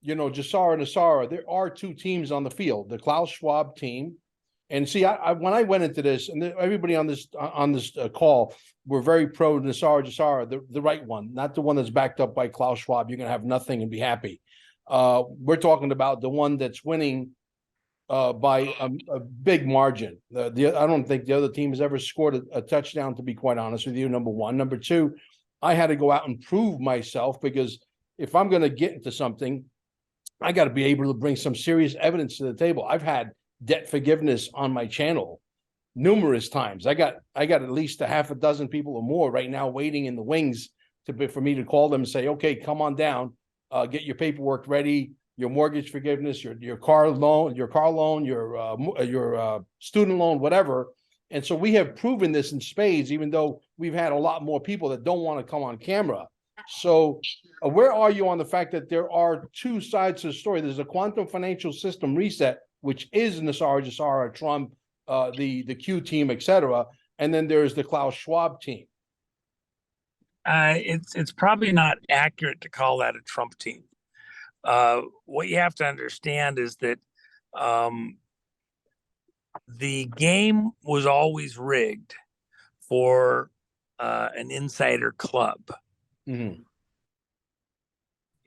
Jassara and Asara, there are two teams on the field, the Klaus Schwab team. And see, I when I went into this, and everybody on this call were very pro Jassara, the right one, not the one that's backed up by Klaus Schwab. You're going to have nothing and be happy. We're talking about the one that's winning by a big margin. I don't think the other team has ever scored a touchdown, to be quite honest with you, number one. Number two, I had to go out and prove myself, because if I'm going to get into something, I got to be able to bring some serious evidence to the table. I've had debt forgiveness on my channel numerous times. I got at least a half a dozen people or more right now waiting in the wings for me to call them and say, okay, come on down, get your paperwork ready, your mortgage forgiveness, your car loan, your student loan, whatever. And so we have proven this in spades, even though we've had a lot more people that don't want to come on camera. So where are you on the fact that there are two sides to the story? There's a quantum financial system reset, which is Jassara, Trump, the Q team, etc. And then there's the Klaus Schwab team. It's probably not accurate to call that a Trump team. What you have to understand is that the game was always rigged for an insider club. Mm-hmm.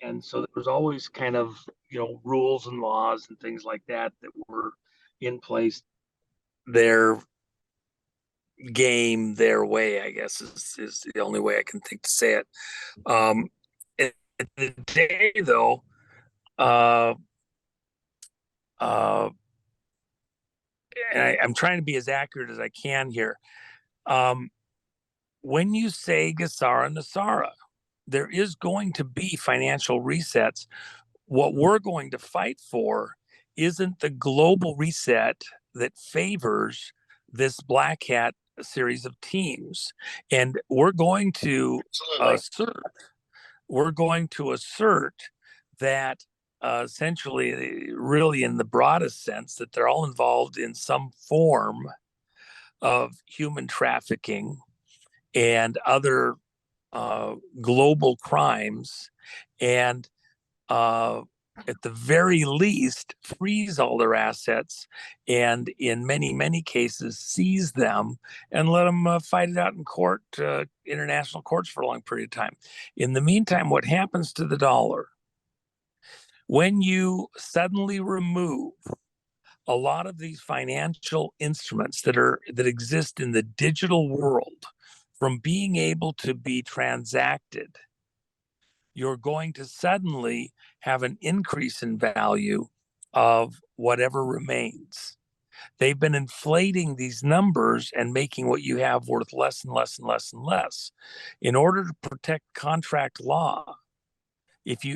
And so there was always kind of, rules and laws and things like that were in place. Their game, their way, I guess, is the only way I can think to say it. At the day, though, and I'm trying to be as accurate as I can here. When you say Jassara and Asara, there is going to be financial resets. What we're going to fight for isn't the global reset that favors this black hat series of teams. And we're going to assert that essentially, really in the broadest sense, that they're all involved in some form of human trafficking and other global crimes, and at the very least freeze all their assets, and in many cases seize them and let them fight it out in court, international courts, for a long period of time. In the meantime, what happens to the dollar when you suddenly remove a lot of these financial instruments that exist in the digital world from being able to be transacted? You're going to suddenly have an increase in value of whatever remains. They've been inflating these numbers and making what you have worth less and less and less and less in order to protect contract law.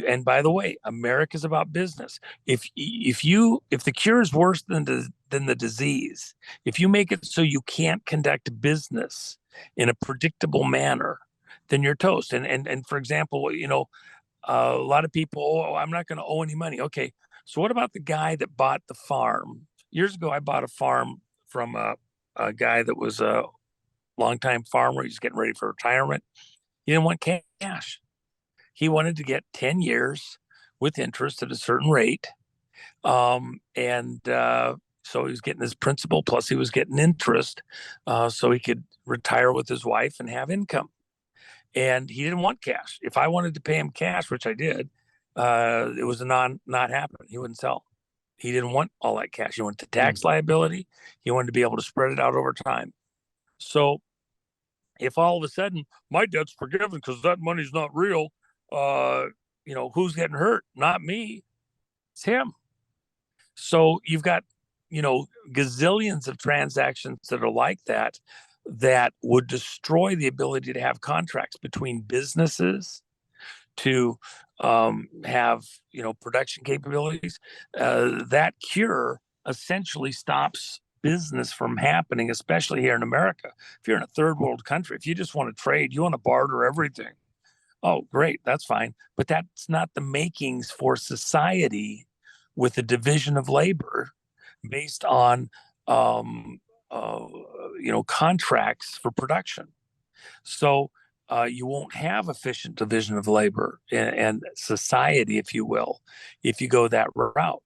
And by the way, America's about business. If the cure is worse than the disease, if you make it so you can't conduct business in a predictable manner, then you're toast. And for example, a lot of people, I'm not going to owe any money. Okay, so what about the guy that bought the farm? Years ago, I bought a farm from a guy that was a longtime farmer. He's getting ready for retirement. He didn't want cash. He wanted to get 10 years with interest at a certain rate. So he was getting his principal plus he was getting interest, so he could retire with his wife and have income. And he didn't want cash. If I wanted to pay him cash, which I did, it was a not happening. He wouldn't sell. He didn't want all that cash. He wanted the tax liability. He wanted to be able to spread it out over time. So if all of a sudden my debt's forgiven because that money's not real, who's getting hurt? Not me. It's him. So you've got, gazillions of transactions that are like that would destroy the ability to have contracts between businesses, to have, production capabilities. That cure essentially stops business from happening, especially here in America. If you're in a third world country, if you just want to trade, you want to barter everything. Oh, great, that's fine. But that's not the makings for society with a division of labor based on, contracts for production. So you won't have efficient division of labor and society, if you will, if you go that route.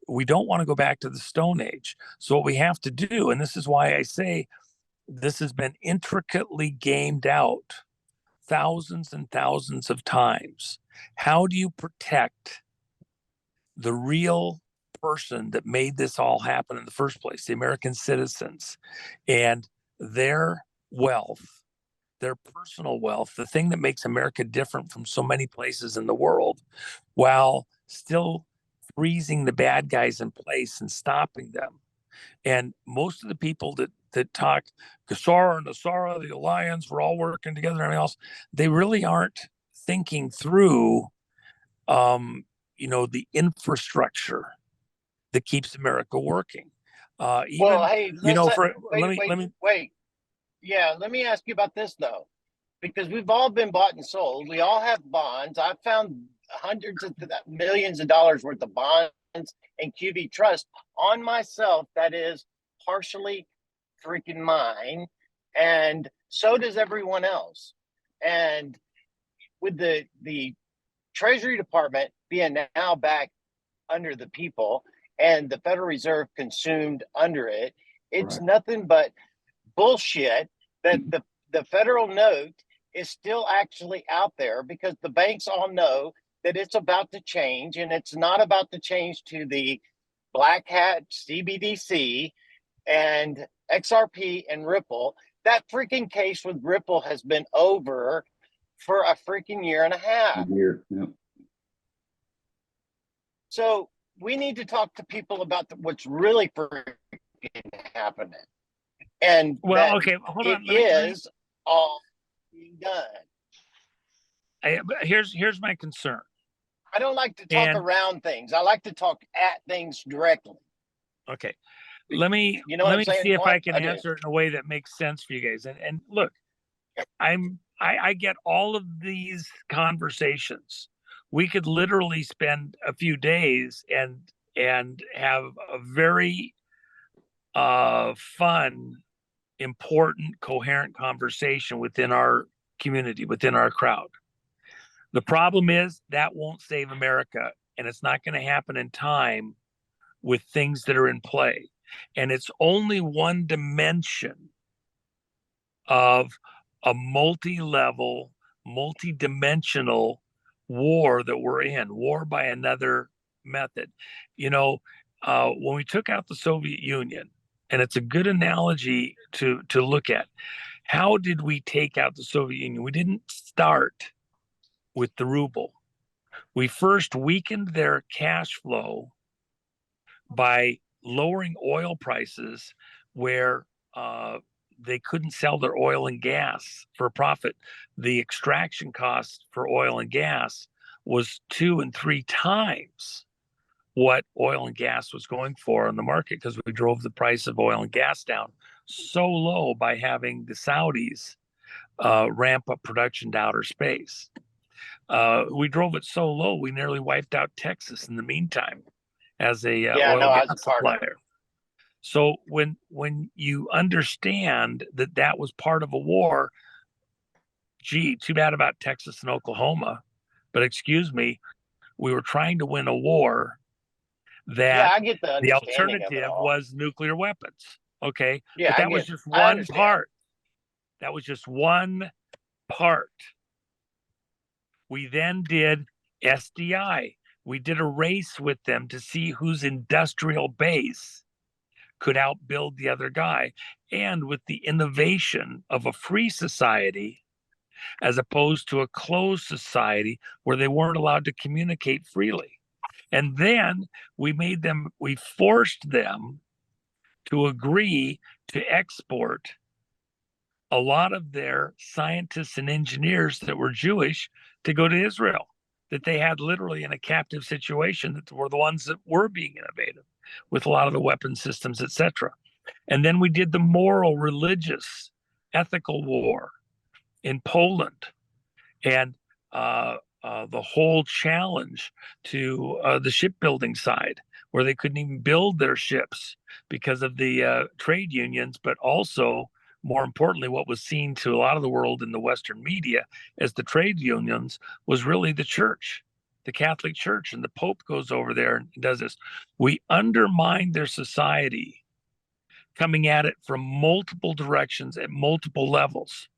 We don't want to go back to the Stone Age. So what we have to do, and this is why I say this has been intricately gamed out thousands and thousands of times. How do you protect the real person that made this all happen in the first place, the American citizens, and their wealth, their personal wealth, the thing that makes America different from so many places in the world, while still freezing the bad guys in place and stopping them? And most of the people that talk Gasara and Asara, the alliance, we're all working together and everything else, they really aren't thinking through the infrastructure that keeps America working. Hey, wait. Yeah, let me ask you about this though, because we've all been bought and sold. We all have bonds. I've found hundreds of millions of dollars worth of bonds and QV trust on myself that is partially freaking mine, and so does everyone else. And with the Treasury Department being now back under the people and the Federal Reserve consumed under it, it's nothing but bullshit that the federal note is still actually out there, because the banks all know that it's about to change, and it's not about to change to the black hat CBDC and XRP and Ripple. That freaking case with Ripple has been over for a freaking year and a half. So we need to talk to people about what's really freaking happening. And okay, hold on. It is all being done. Here's my concern. I don't like to talk around things. I like to talk at things directly. Okay. Let me see if I can answer it in a way that makes sense for you guys. And look, I get all of these conversations. We could literally spend a few days and have a very fun, important, coherent conversation within our community, within our crowd. The problem is that won't save America, and it's not going to happen in time with things that are in play. And it's only one dimension of a multi-level, multi-dimensional war that we're in, war by another method. When we took out the Soviet Union, and it's a good analogy to look at, how did we take out the Soviet Union? We didn't start with the ruble. We first weakened their cash flow by lowering oil prices where they couldn't sell their oil and gas for a profit. The extraction cost for oil and gas was 2 and 3 times what oil and gas was going for on the market, because we drove the price of oil and gas down so low by having the Saudis ramp up production to outer space. We drove it so low, we nearly wiped out Texas in the meantime as a oil and gas supplier. So when you understand that was part of a war, gee, too bad about Texas and Oklahoma, but excuse me, we were trying to win a war Yeah, that I get the the understanding of it alternative all. was nuclear weapons. Okay. Yeah, But that was just I one understand. part. That was just one part. We then did SDI. We did a race with them to see whose industrial base could outbuild the other guy. And with the innovation of a free society, as opposed to a closed society where they weren't allowed to communicate freely. And then we forced them to agree to export a lot of their scientists and engineers that were Jewish to go to Israel, that they had literally in a captive situation, that were the ones that were being innovative with a lot of the weapon systems, etc. And then we did the moral, religious, ethical war in Poland, and the whole challenge to the shipbuilding side, where they couldn't even build their ships because of the trade unions, but also, more importantly, what was seen to a lot of the world in the Western media as the trade unions was really the church, the Catholic Church, and the Pope goes over there and does this. We undermined their society, coming at it from multiple directions at multiple levels.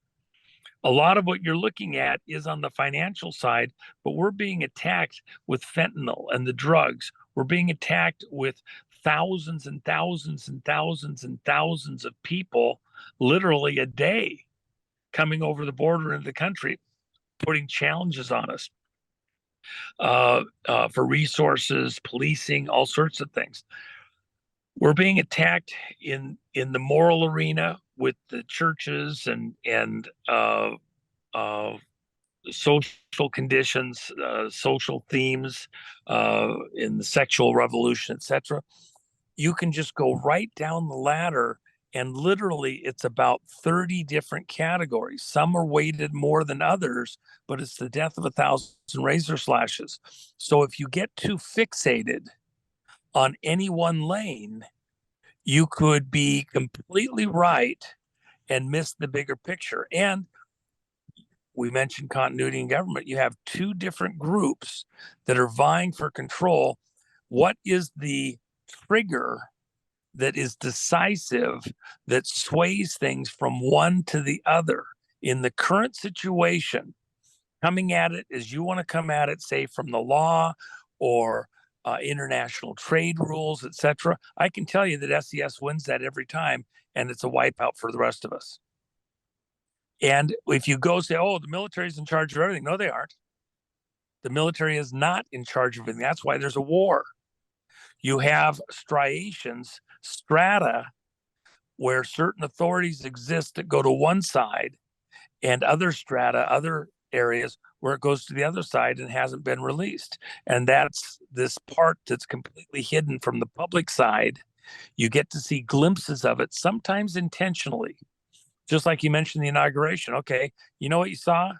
A lot of what you're looking at is on the financial side, but we're being attacked with fentanyl and the drugs. We're being attacked with thousands and thousands and thousands and thousands of people literally a day coming over the border into the country, putting challenges on us for resources, policing, all sorts of things. We're being attacked in the moral arena with the churches and social conditions, social themes, in the sexual revolution, etc. You can just go right down the ladder, and literally it's about 30 different categories. Some are weighted more than others, but it's the death of 1,000 razor slashes. So if you get too fixated on any one lane, you could be completely right and miss the bigger picture. And we mentioned continuity in government. You have two different groups that are vying for control. What is the trigger that is decisive, that sways things from one to the other? In the current situation, coming at it as you want to come at it, say from the law or international trade rules, etc. I can tell you that SES wins that every time, and it's a wipeout for the rest of us. And if you go say, oh, the military is in charge of everything, no, they aren't. The military is not in charge of everything. That's why there's a war. You have striations, strata, where certain authorities exist that go to one side, and other strata, other areas where it goes to the other side and hasn't been released. And that's this part that's completely hidden from the public side. You get to see glimpses of it, sometimes intentionally. Just like you mentioned the inauguration. Okay, you know what you saw?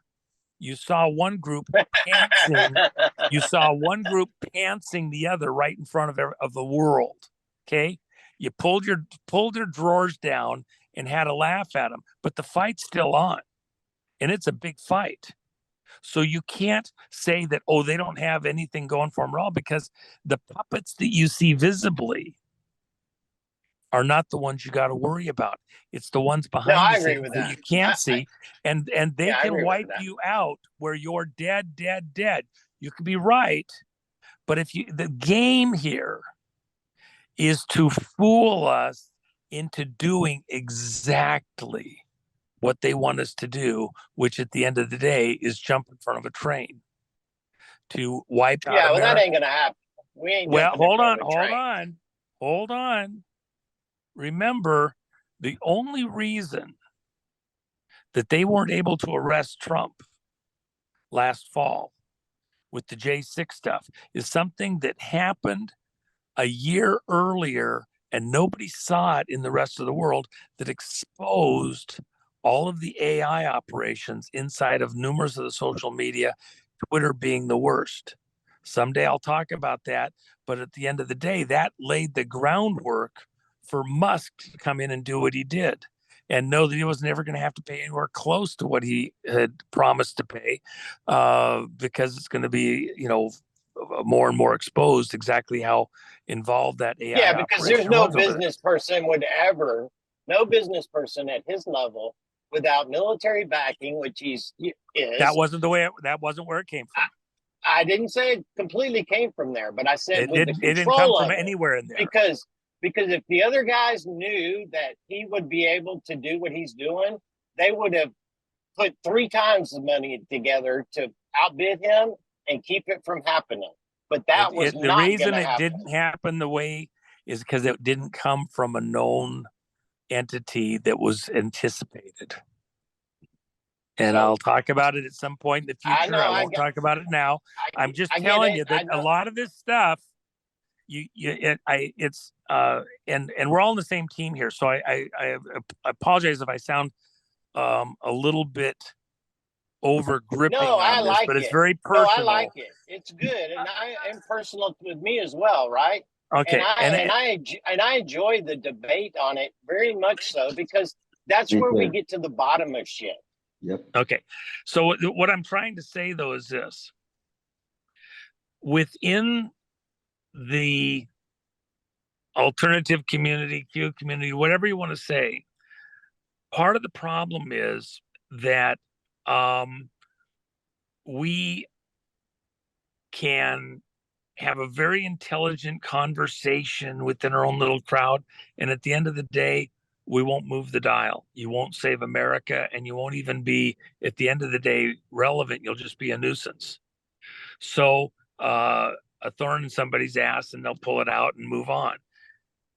You saw one group pantsing. You saw one group pantsing the other right in front of the world. Okay, you pulled your drawers down and had a laugh at them, but the fight's still on, and it's a big fight. So you can't say that, oh, they don't have anything going for them at all, because the puppets that you see visibly are not the ones you got to worry about. It's the ones behind I the agree scenes with that that. you can't see, and they Yeah, I can agree with wipe that. you out where you're dead. You could be right, but the game here is to fool us into doing exactly what they want us to do, which at the end of the day is jump in front of a train to wipe out America. Well, that ain't gonna happen. We ain't. Well, hold on. Remember, the only reason that they weren't able to arrest Trump last fall with the J6 stuff is something that happened a year earlier, and nobody saw it in the rest of the world, that exposed all of the AI operations inside of numerous of the social media, Twitter being the worst. Someday I'll talk about that. But at the end of the day, that laid the groundwork for Musk to come in and do what he did, and know that he was never going to have to pay anywhere close to what he had promised to pay, because it's going to be, more and more exposed exactly how involved that AI Yeah, because there's operation no was over there. business person no business person at his level without military backing, which is. That wasn't where it came from. I didn't say it completely came from there, but I said It didn't come from anywhere in there. Because if the other guys knew that he would be able to do what he's doing, they would have put 3 times the money together to outbid him and keep it from happening. But that was the not reason it happen. didn't happen the way is because it didn't come from a known entity that was anticipated. And I'll talk about it at some point in the future. I won't talk about it now. I'm just telling you that a lot of this stuff, and we're all on the same team here. So I apologize if I sound a little bit over gripping on this, but it's very personal. No, I like it. It's good, and personal with me as well, right? Okay, and I enjoy the debate on it very much so, because that's where we get to the bottom of shit. Yep. Okay. So what I'm trying to say, though, is this. Within the alternative community, Q community, whatever you want to say, part of the problem is that we can have a very intelligent conversation within our own little crowd. And at the end of the day, we won't move the dial. You won't save America, and you won't even be, at the end of the day, relevant. You'll just be a nuisance. So a thorn in somebody's ass, and they'll pull it out and move on.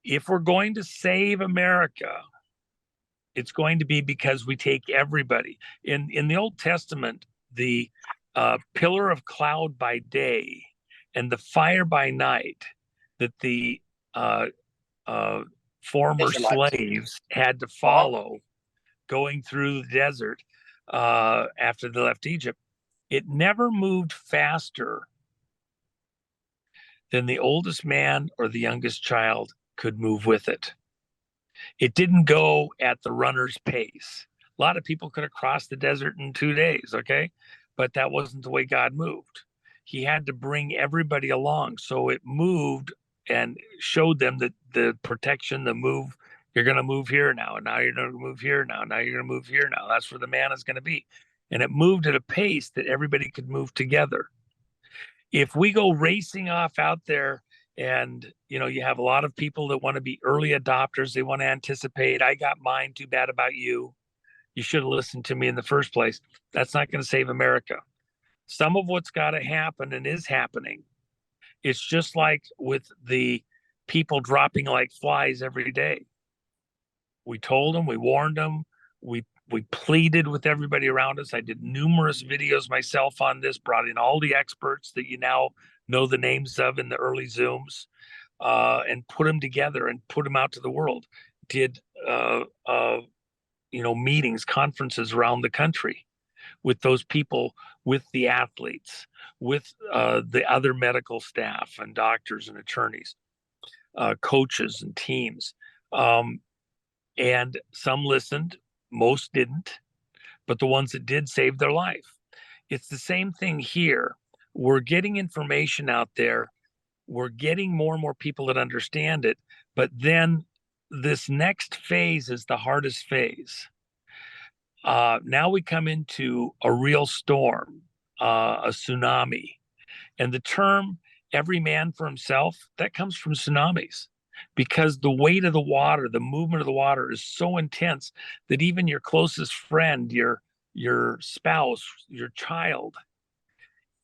If we're going to save America, it's going to be because we take everybody. In the Old Testament, the pillar of cloud by day and the fire by night that the former slaves had to follow going through the desert after they left Egypt, it never moved faster than the oldest man or the youngest child could move with it. It didn't go at the runner's pace. A lot of people could have crossed the desert in 2 days, okay? But that wasn't the way God moved. He had to bring everybody along. So it moved and showed them that the protection, the move, you're going to move here now, and now you're going to move here now, now you're going to move here now. That's where the man is going to be. And it moved at a pace that everybody could move together. If we go racing off out there, and you have a lot of people that want to be early adopters, they want to anticipate, I got mine, too bad about you. You should have listened to me in the first place. That's not going to save America. Some of what's got to happen and is happening. It's just like with the people dropping like flies every day. We told them, we warned them, we pleaded with everybody around us. I did numerous videos myself on this, brought in all the experts that you now know the names of in the early Zooms, and put them together and put them out to the world. Did meetings, conferences around the country with those people, with the athletes, with the other medical staff and doctors and attorneys, coaches and teams. And some listened, most didn't, but the ones that did saved their life. It's the same thing here. We're getting information out there. We're getting more and more people that understand it. But then this next phase is the hardest phase. Now we come into a real storm, a tsunami. And the term every man for himself, that comes from tsunamis, because the weight of the water, the movement of the water is so intense that even your closest friend, your spouse, your child,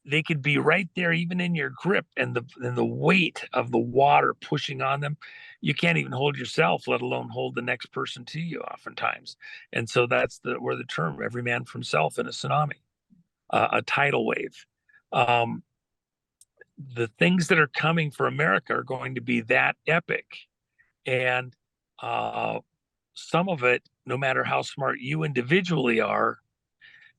they could be right there, even in your grip, and the weight of the water pushing on them, you can't even hold yourself, let alone hold the next person to you oftentimes. And so that's where the term every man for himself in a tsunami, a tidal wave. The things that are coming for America are going to be that epic. And some of it, no matter how smart you individually are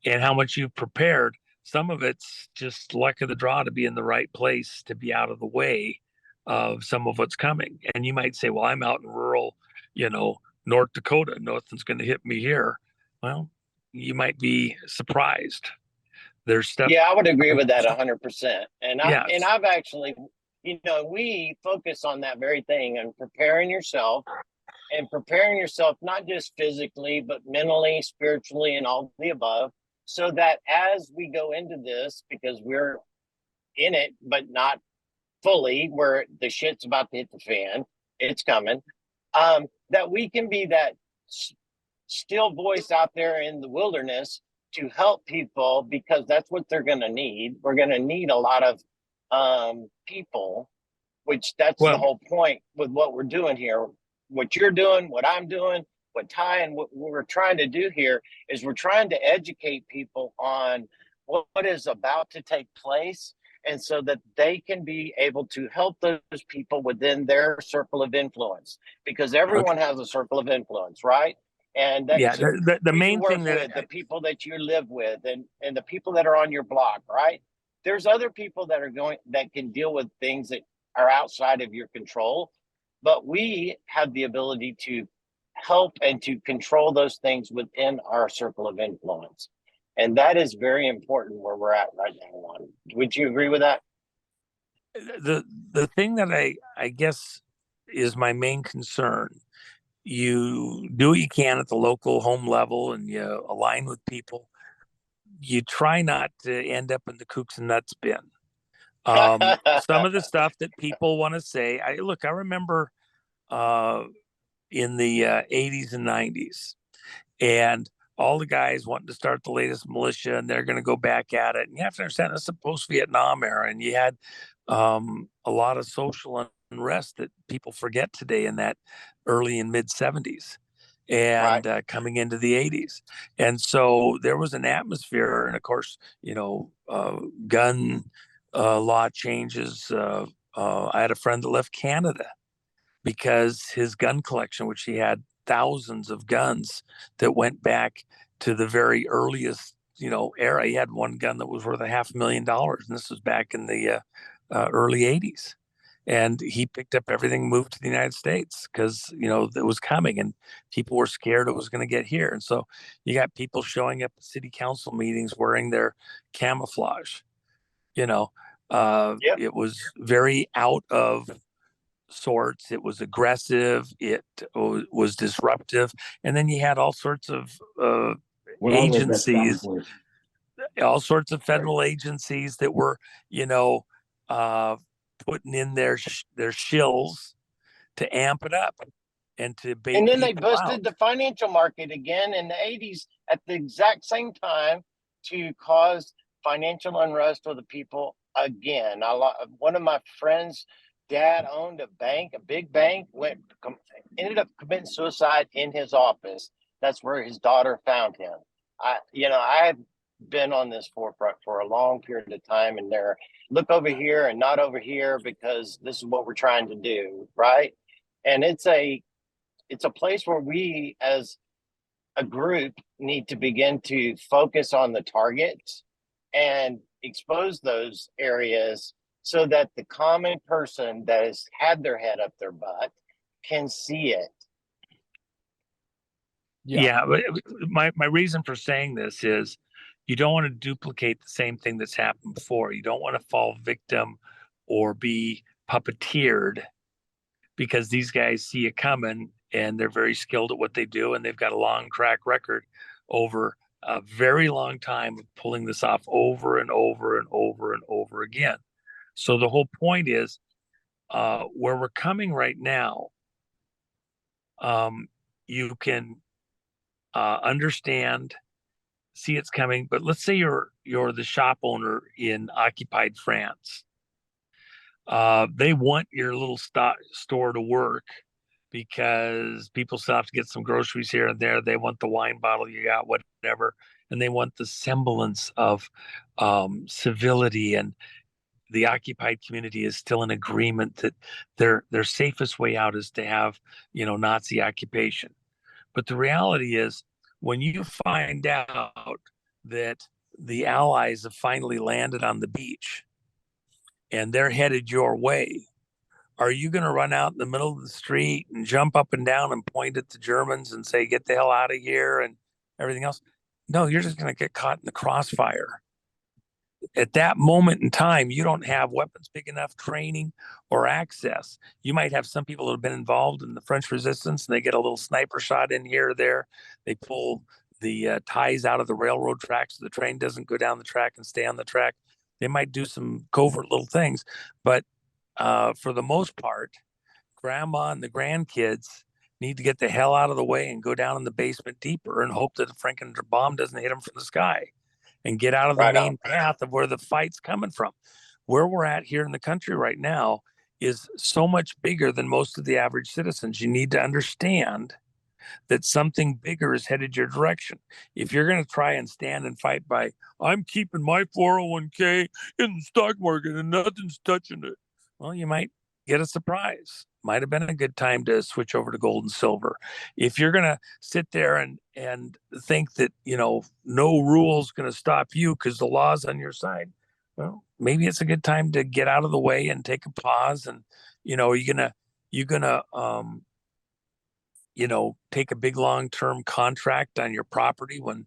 and how much you've prepared, some of it's just luck of the draw to be in the right place, to be out of the way of some of what's coming. And you might say, well, I'm out in rural, North Dakota. Nothing's going to hit me here. Well, you might be surprised. There's stuff. Yeah, I would agree with that 100%. Yes. I've actually, we focus on that very thing and preparing yourself not just physically, but mentally, spiritually, and all the above, so that as we go into this, because we're in it, but not fully, where the shit's about to hit the fan, it's coming, that we can be that still voice out there in the wilderness to help people, because that's what they're going to need. We're going to need a lot of people, which that's the whole point with what we're doing here. What you're doing, what I'm doing, what Ty and what we're trying to do here is we're trying to educate people on what is about to take place, and so that they can be able to help those people within their circle of influence, because everyone has a circle of influence, right? And that's the main thing that the people that you live with and the people that are on your block, right? There's other people that can deal with things that are outside of your control, but we have the ability to help and to control those things within our circle of influence. And that is very important where we're at right now, Juan. Would you agree with that? The thing that I guess is my main concern, you do what you can at the local home level and you align with people. You try not to end up in the kooks and nuts bin. Some of the stuff that people want to say, I remember in the 80s and 90s, and all the guys wanting to start the latest militia, and they're going to go back at it. And you have to understand, it's the post-Vietnam era, and you had a lot of social unrest that people forget today in that early and mid 70s and coming into the 80s. And so there was an atmosphere, and of course, gun law changes. I had a friend that left Canada because his gun collection, which he had thousands of guns that went back to the very earliest, era. He had one gun that was worth $500,000, and this was back in the early 80s. And he picked up everything, moved to the United States because, it was coming and people were scared it was going to get here. And so you got people showing up at city council meetings wearing their camouflage. It was very out of sorts. It was aggressive. It was disruptive. And then you had all sorts of agencies, all sorts of federal agencies that were, putting in their shills to amp it up and to bait. And then they busted the financial market again in the 80s at the exact same time to cause financial unrest for the people again. One of my friends' dad owned a bank, a big bank, ended up committing suicide in his office. That's where his daughter found him. I've been on this forefront for a long period of time, and they're look over here and not over here because this is what we're trying to do, right? And it's a place where we as a group need to begin to focus on the targets and expose those areas so that the common person that has had their head up their butt can see it. Yeah, but my reason for saying this is you don't want to duplicate the same thing that's happened before. You don't want to fall victim or be puppeteered because these guys see it coming and they're very skilled at what they do, and they've got a long track record over a very long time of pulling this off over and over and over and over again. So the whole point is where we're coming right now, you can understand, see it's coming, but let's say you're the shop owner in occupied France. They want your little store to work because people still have to get some groceries here and there. They want the wine bottle you got, whatever, and they want the semblance of civility, and the occupied community is still in agreement that their safest way out is to have, Nazi occupation. But the reality is, when you find out that the Allies have finally landed on the beach and they're headed your way, are you going to run out in the middle of the street and jump up and down and point at the Germans and say, get the hell out of here and everything else? No, you're just going to get caught in the crossfire. at that moment in time, you don't have weapons big enough, training, or access. You might have some people that have been involved in the French Resistance, and they get a little sniper shot in here or there. They pull the ties out of the railroad tracks so the train doesn't go down the track and stay on the track. They might do some covert little things, but for the most part, grandma and the grandkids need to get the hell out of the way and go down in the basement deeper and hope that a freaking bomb doesn't hit them from the sky, and get out of the main path of where the fight's coming from. Where we're at here in the country right now is so much bigger than most of the average citizens. You need to understand that something bigger is headed your direction. If you're going to try and stand and fight by, I'm keeping my 401k in the stock market and nothing's touching it, well, you might get a surprise. Might have been a good time to switch over to gold and silver. If you're going to sit there and think that, no rule's going to stop you because the law's on your side, well, maybe it's a good time to get out of the way and take a pause. And, you're gonna take a big long-term contract on your property when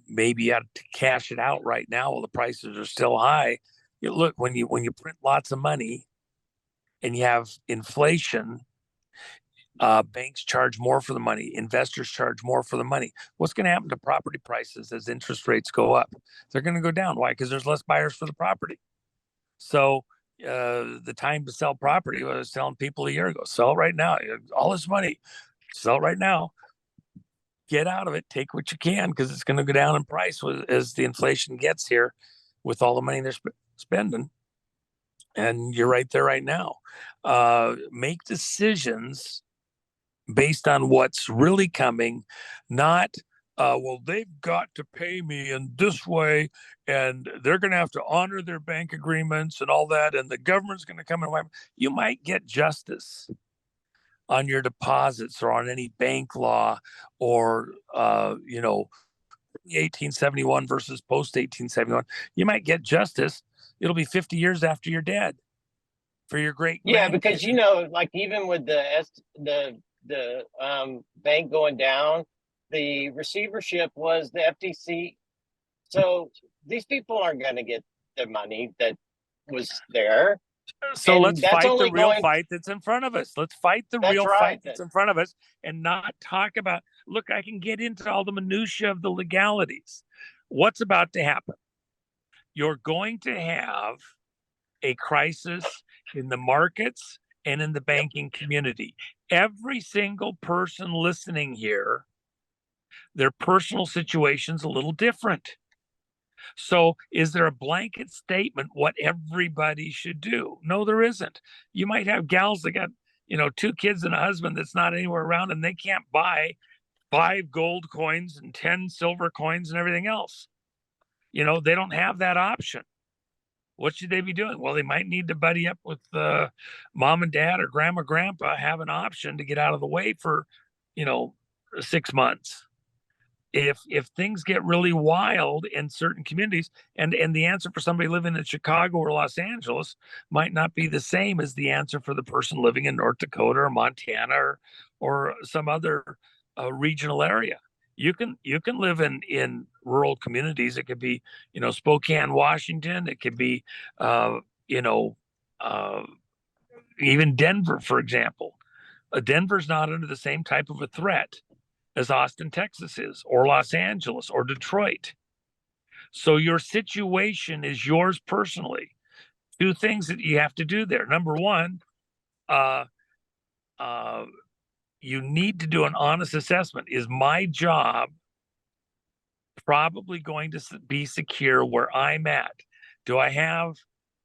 maybe you have to cash it out right now while the prices are still high. Look, when you print lots of money and you have inflation, banks charge more for the money, investors charge more for the money. What's going to happen to property prices as interest rates go up? They're going to go down. Why? Because there's less buyers for the property. So the time to sell property, I was telling people a year ago, sell right now. All this money, sell right now. Get out of it. Take what you can, because it's going to go down in price as the inflation gets here with all the money they're spending. And you're right there right now. Make decisions based on what's really coming, not, well, they've got to pay me in this way, and they're going to have to honor their bank agreements and all that, and the government's going to come and wipe. You might get justice on your deposits or on any bank law, or 1871 versus post 1871. You might get justice. It'll be 50 years after you're dead for your great. Yeah, because like even with the bank going down, the receivership was the FTC. So these people aren't going to get the money that was there. So let's fight the real fight that's in front of us. Let's fight the real fight that's in front of us, and not talk about, look, I can get into all the minutia of the legalities. What's about to happen? You're going to have a crisis in the markets and in the banking community. Every single person listening here, their personal situation's a little different. So is there a blanket statement what everybody should do? No, there isn't. You might have gals that got, 2 kids and a husband that's not anywhere around, and they can't buy 5 gold coins and 10 silver coins and everything else. They don't have that option. What should they be doing? Well, they might need to buddy up with mom and dad or grandma, grandpa, have an option to get out of the way for, 6 months. If things get really wild in certain communities, and the answer for somebody living in Chicago or Los Angeles might not be the same as the answer for the person living in North Dakota or Montana or some other regional area. You can live in rural communities. It could be, Spokane, Washington. It could be, even Denver, for example. Denver's not under the same type of a threat as Austin, Texas is, or Los Angeles, or Detroit. So your situation is yours personally. 2 things that you have to do there. Number one, you need to do an honest assessment. Is my job probably going to be secure where I'm at? Do I have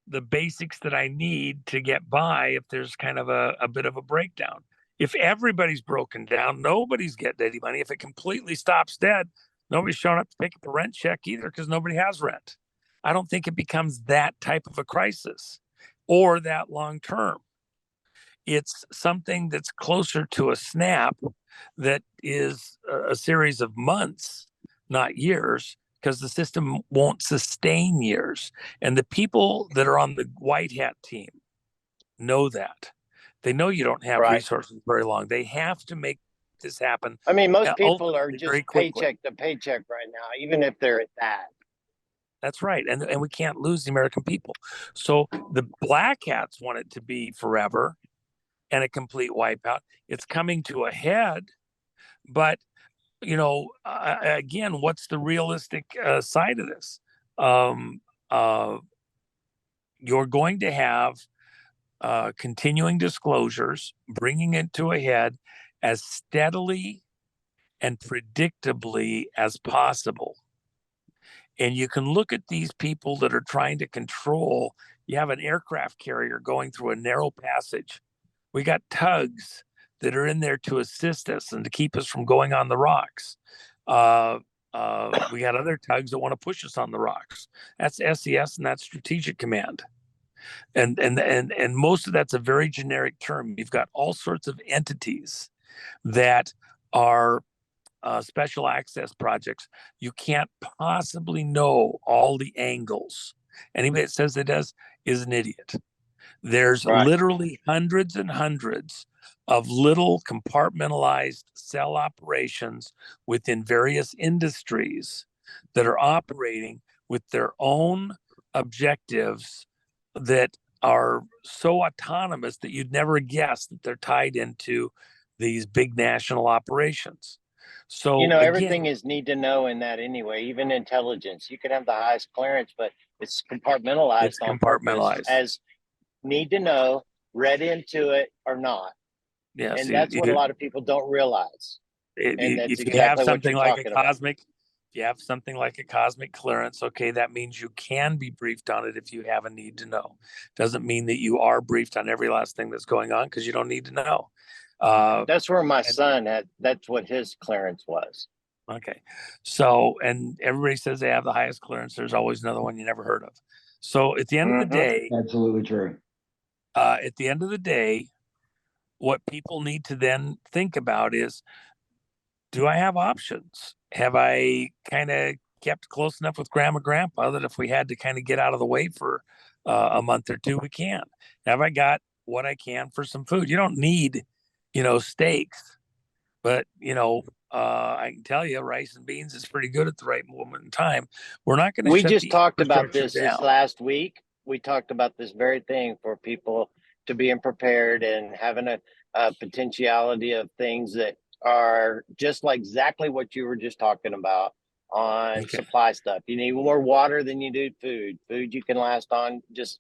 the basics that I need to get by if there's kind of a bit of a breakdown? If everybody's broken down, nobody's getting any money. If it completely stops dead, nobody's showing up to pick up a rent check either, because nobody has rent. I don't think it becomes that type of a crisis or that long term. It's something that's closer to a snap that is a series of months, not years, because the system won't sustain years. And the people that are on the white hat team know that. They know you don't have resources very long. They have to make this happen. I mean, most people are just paycheck to paycheck right now, even if they're at that. That's right. And we can't lose the American people. So the black hats want it to be forever and a complete wipeout. It's coming to a head, but again, what's the realistic side of this? You're going to have continuing disclosures, bringing it to a head as steadily and predictably as possible. And you can look at these people that are trying to control. You have an aircraft carrier going through a narrow passage. We got tugs that are in there to assist us and to keep us from going on the rocks. We got other tugs that want to push us on the rocks. That's SES and that's Strategic Command. And most of that's a very generic term. You've got all sorts of entities that are special access projects. You can't possibly know all the angles. Anybody that says it does is an idiot. There's literally hundreds and hundreds of little compartmentalized cell operations within various industries that are operating with their own objectives that are so autonomous that you'd never guess that they're tied into these big national operations. So everything is need to know in that anyway. Even intelligence, you can have the highest clearance, but it's compartmentalized. It's compartmentalized as need to know, read into it or not. Yes, and that's what a lot of people don't realize. If you have something like a cosmic, if you have something like a cosmic clearance, okay, that means you can be briefed on it if you have a need to know. Doesn't mean that you are briefed on every last thing that's going on because you don't need to know. That's where my son had. That's what his clearance was. Okay, so and everybody says they have the highest clearance. There's always another one you never heard of. So at the end of the day, absolutely true. At the end of the day, what people need to then think about is, do I have options? Have I kind of kept close enough with grandma, grandpa that if we had to kind of get out of the way for a month or two, we can? Have I got what I can for some food? You don't need, steaks, but, I can tell you rice and beans is pretty good at the right moment in time. We're not going to. We just talked about this last week. We talked about this very thing for people to being prepared and having a potentiality of things that are just like exactly what you were just talking about on supply stuff. You need more water than you do food. Food you can last on just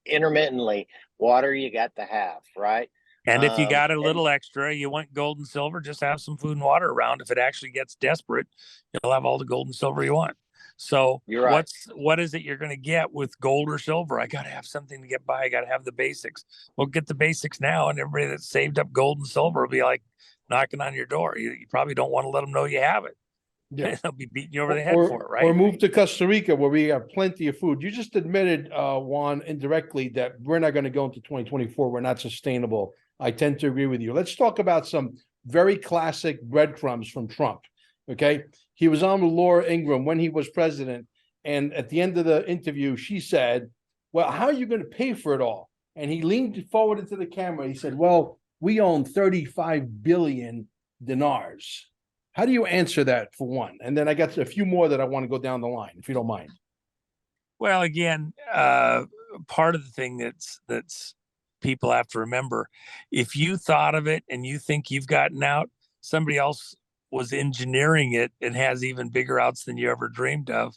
intermittently. Water you got to have, right? And if you got a little extra, you want gold and silver, just have some food and water around. If it actually gets desperate, you'll have all the gold and silver you want. So you're right. What is it you're going to get with gold or silver? I got to have something to get by. I got to have the basics. Well, get the basics now, and everybody that's saved up gold and silver will be like knocking on your door. You probably don't want to let them know you have it. Yeah. They'll be beating you over the head for it, right? Or move to Costa Rica where we have plenty of food. You just admitted, Juan, indirectly that we're not going to go into 2024. We're not sustainable. I tend to agree with you. Let's talk about some very classic breadcrumbs from Trump. Okay. He was on with Laura Ingraham when he was president. And at the end of the interview, she said, well, how are you going to pay for it all? And he leaned forward into the camera. He said, well, we own 35 billion dinars. How do you answer that, for one? And then I got a few more that I want to go down the line, if you don't mind. Well, again, part of the thing that's people have to remember, if you thought of it and you think you've gotten out, somebody else was engineering it and has even bigger outs than you ever dreamed of.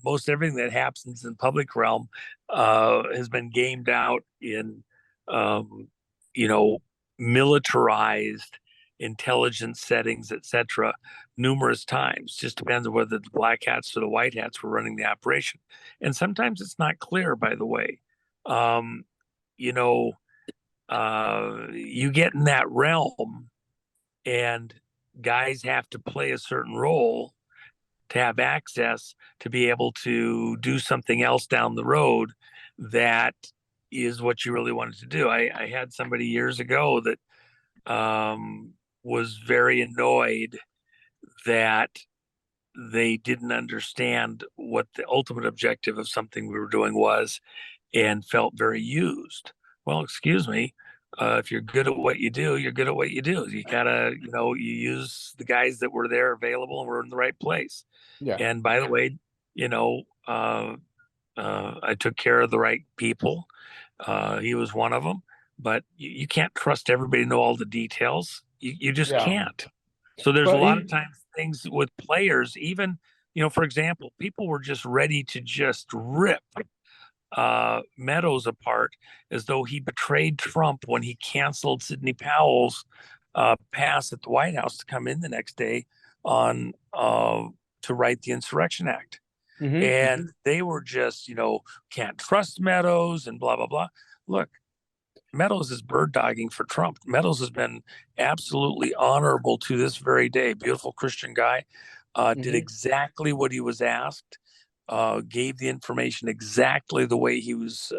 Most everything that happens in public realm has been gamed out in, militarized intelligence settings, etc., numerous times. Just depends on whether the black hats or the white hats were running the operation. And sometimes it's not clear, by the way. You get in that realm and guys have to play a certain role to have access to be able to do something else down the road that is what you really wanted to do. I had somebody years ago that was very annoyed that they didn't understand what the ultimate objective of something we were doing was and felt very used. Well, excuse me. If you're good at what you do, you're good at what you do. You gotta, you use the guys that were there available and were in the right place. Yeah. And by the way, I took care of the right people. He was one of them, but you can't trust everybody to know all the details. You just can't. So there's a lot of times things with players, even, for example, people were just ready to just rip Meadows apart as though he betrayed Trump when he canceled Sidney Powell's pass at the White House to come in the next day on to write the Insurrection Act. And they were just, can't trust Meadows and blah, blah, blah. Look, Meadows is bird dogging for Trump. Meadows has been absolutely honorable to this very day. Beautiful Christian guy, did exactly what he was asked, gave the information exactly the way he was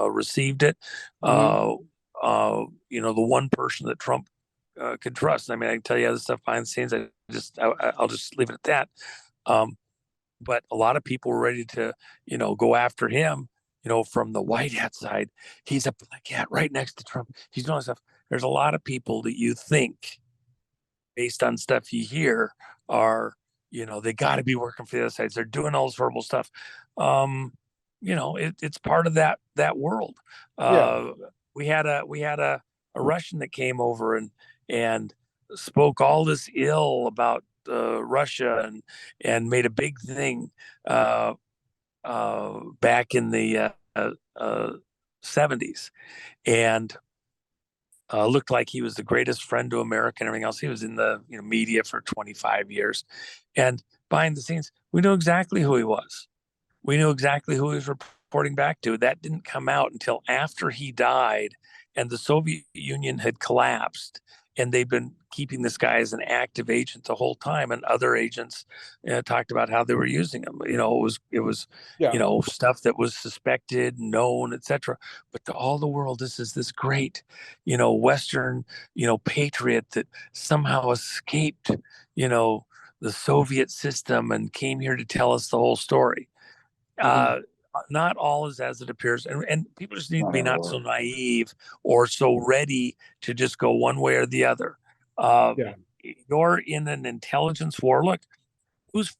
received it. The one person that Trump could trust. I mean, I can tell you other stuff behind the scenes. I'll just leave it at that. But a lot of people were ready to, go after him, from the white hat side. He's a black hat right next to Trump. He's doing stuff. There's a lot of people that you think, based on stuff you hear, are, they got to be working for the other sides. They're doing all this horrible stuff. It's part of that world. We had a Russian that came over and spoke all this ill about Russia and made a big thing back in the 70s, and looked like he was the greatest friend to America and everything else. He was in the media for 25 years, and behind the scenes, we know exactly who he was. We knew exactly who he was reporting back to. That didn't come out until after he died and the Soviet Union had collapsed. And they've been keeping this guy as an active agent the whole time. And other agents talked about how they were using him. It was stuff that was suspected, known, etc. But to all the world, this is this great, Western, patriot that somehow escaped, the Soviet system and came here to tell us the whole story. Not all is as it appears, and people just need to be not so naive or so ready to just go one way or the other. You're in an intelligence war. Look, who's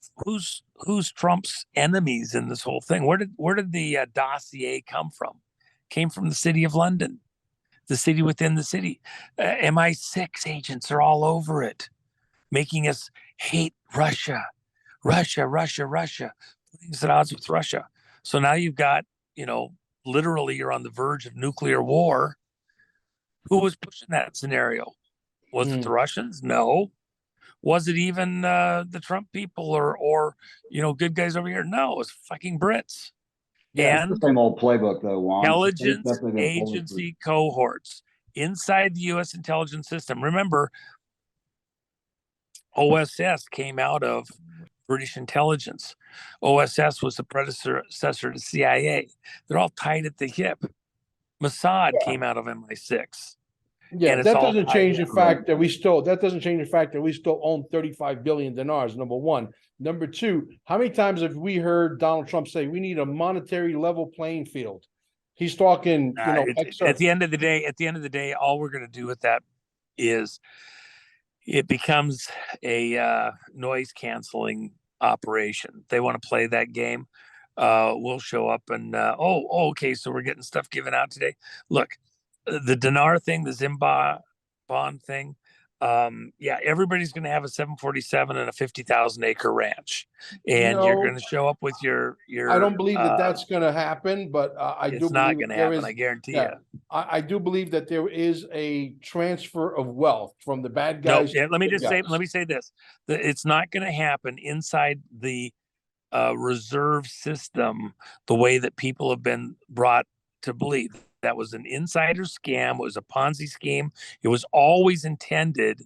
Trump's enemies in this whole thing? Where did the dossier come from? Came from the city of London, the city within the city. MI6 agents are all over it, making us hate Russia, putting us at odds with Russia. So now you've got, literally you're on the verge of nuclear war. Who was pushing that scenario? Was it the Russians? No. Was it even the Trump people or good guys over here? No, it was fucking Brits. Yeah, and the same old playbook though, Juan. Intelligence agency cohorts inside the U.S. intelligence system. Remember, OSS came out of British intelligence. OSS was the predecessor to CIA. They're all tied at the hip. Mossad came out of MI6. Yeah, that doesn't change the fact that we still own 35 billion dinars, number one. Number two, how many times have we heard Donald Trump say we need a monetary level playing field? He's talking, at the end of the day, all we're going to do with that is it becomes a noise canceling operation. They want to play that game. We'll show up and okay, so we're getting stuff given out today. Look, the dinar thing, the Zimba bond thing. Everybody's going to have a 747 and a 50,000 acre ranch, and you're going to show up with your. I don't believe that's going to happen, but it's not going to happen. I guarantee you. I do believe that there is a transfer of wealth from the bad guys. No, let me say this: it's not going to happen inside the reserve system the way that people have been brought to believe. That was an insider scam. It was a Ponzi scheme. It was always intended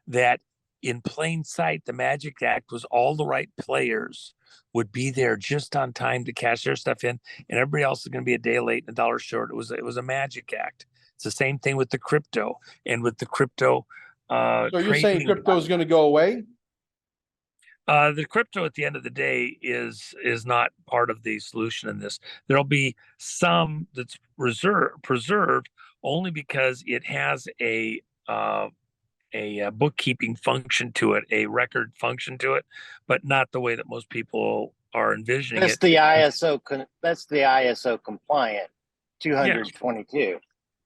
that in plain sight, the Magic Act was all the right players would be there just on time to cash their stuff in, and everybody else is going to be a day late and a dollar short. It was a Magic Act. It's the same thing with the crypto and with the crypto. So you're saying crypto is going to go away? The crypto at the end of the day is not part of the solution in this. There'll be some that's preserved only because it has a bookkeeping function to it, a record function to it, but not the way that most people are envisioning That's it. the ISO. That's the ISO compliant 222.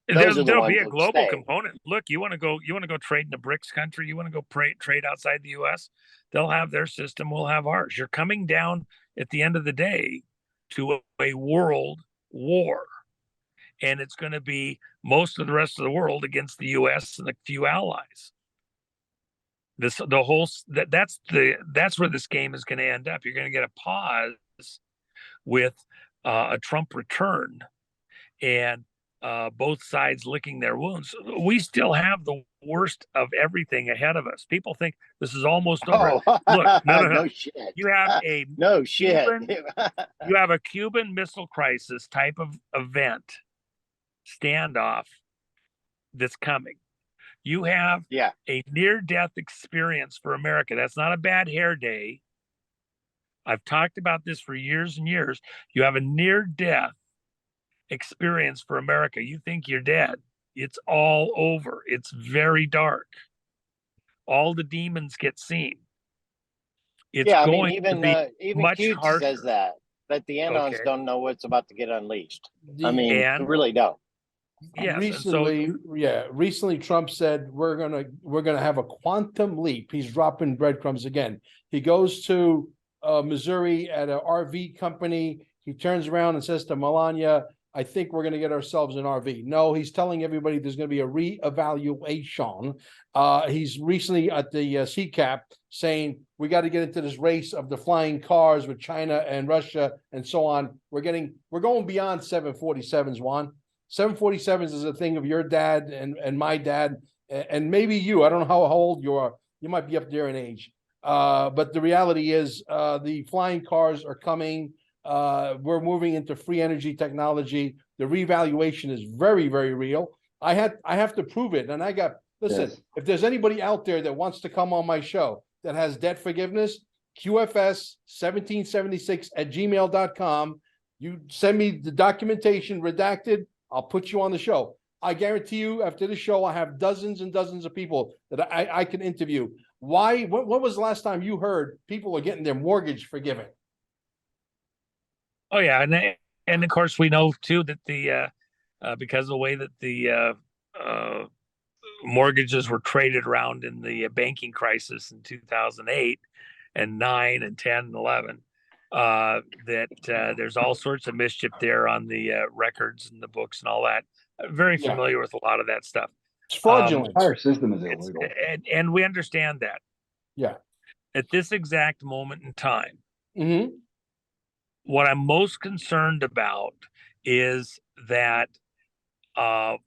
There'll be a that global stay. component. Look, you want to go trade in a BRICS country, you want to go trade outside the US, they'll have their system, we'll have ours. You're coming down at the end of the day to a world war. And it's going to be most of the rest of the world against the US and a few allies. That's where this game is going to end up. You're going to get a pause with a Trump return and both sides licking their wounds. We still have the worst of everything ahead of us. People think this is almost over. Oh, Look, no. no shit. You have a no shit. you have a Cuban Missile Crisis type of event, standoff that's coming. You have a near-death experience for America. That's not a bad hair day. I've talked about this for years and years. You have a near-death experience for America. You think you're dead. It's all over. It's very dark. All the demons get seen. It's going to be even much Cute harsher. says that the Anons don't know what's about to get unleashed. They really don't. Yes. Recently Trump said we're gonna have a quantum leap. He's dropping breadcrumbs again. He goes to Missouri at an RV company. He turns around and says to Melania, I think we're going to get ourselves an RV. No, he's telling everybody there's going to be a reevaluation. He's recently at the Capt saying we got to get into this race of the flying cars with China and Russia and so on. We're going beyond 747s, Juan. 747s is a thing of your dad and my dad and maybe you. I don't know how old you are. You might be up there in age. But the reality is the flying cars are coming. We're moving into free energy technology. The revaluation is very, very real. I have to prove it. And listen, if there's anybody out there that wants to come on my show that has debt forgiveness, QFS1776@gmail.com. You send me the documentation redacted. I'll put you on the show. I guarantee you after the show, I have dozens and dozens of people that I can interview. Why? What was the last time you heard people are getting their mortgage forgiven? Oh yeah, and of course we know too that the because of the way that the mortgages were traded around in the banking crisis in 2008 and 9 and 10 and 11, that there's all sorts of mischief there on the records and the books and all that. I'm very familiar with a lot of that stuff. It's fraudulent. Our system is illegal, and we understand that. Yeah. At this exact moment in time. Mm-hmm. What I'm most concerned about is that I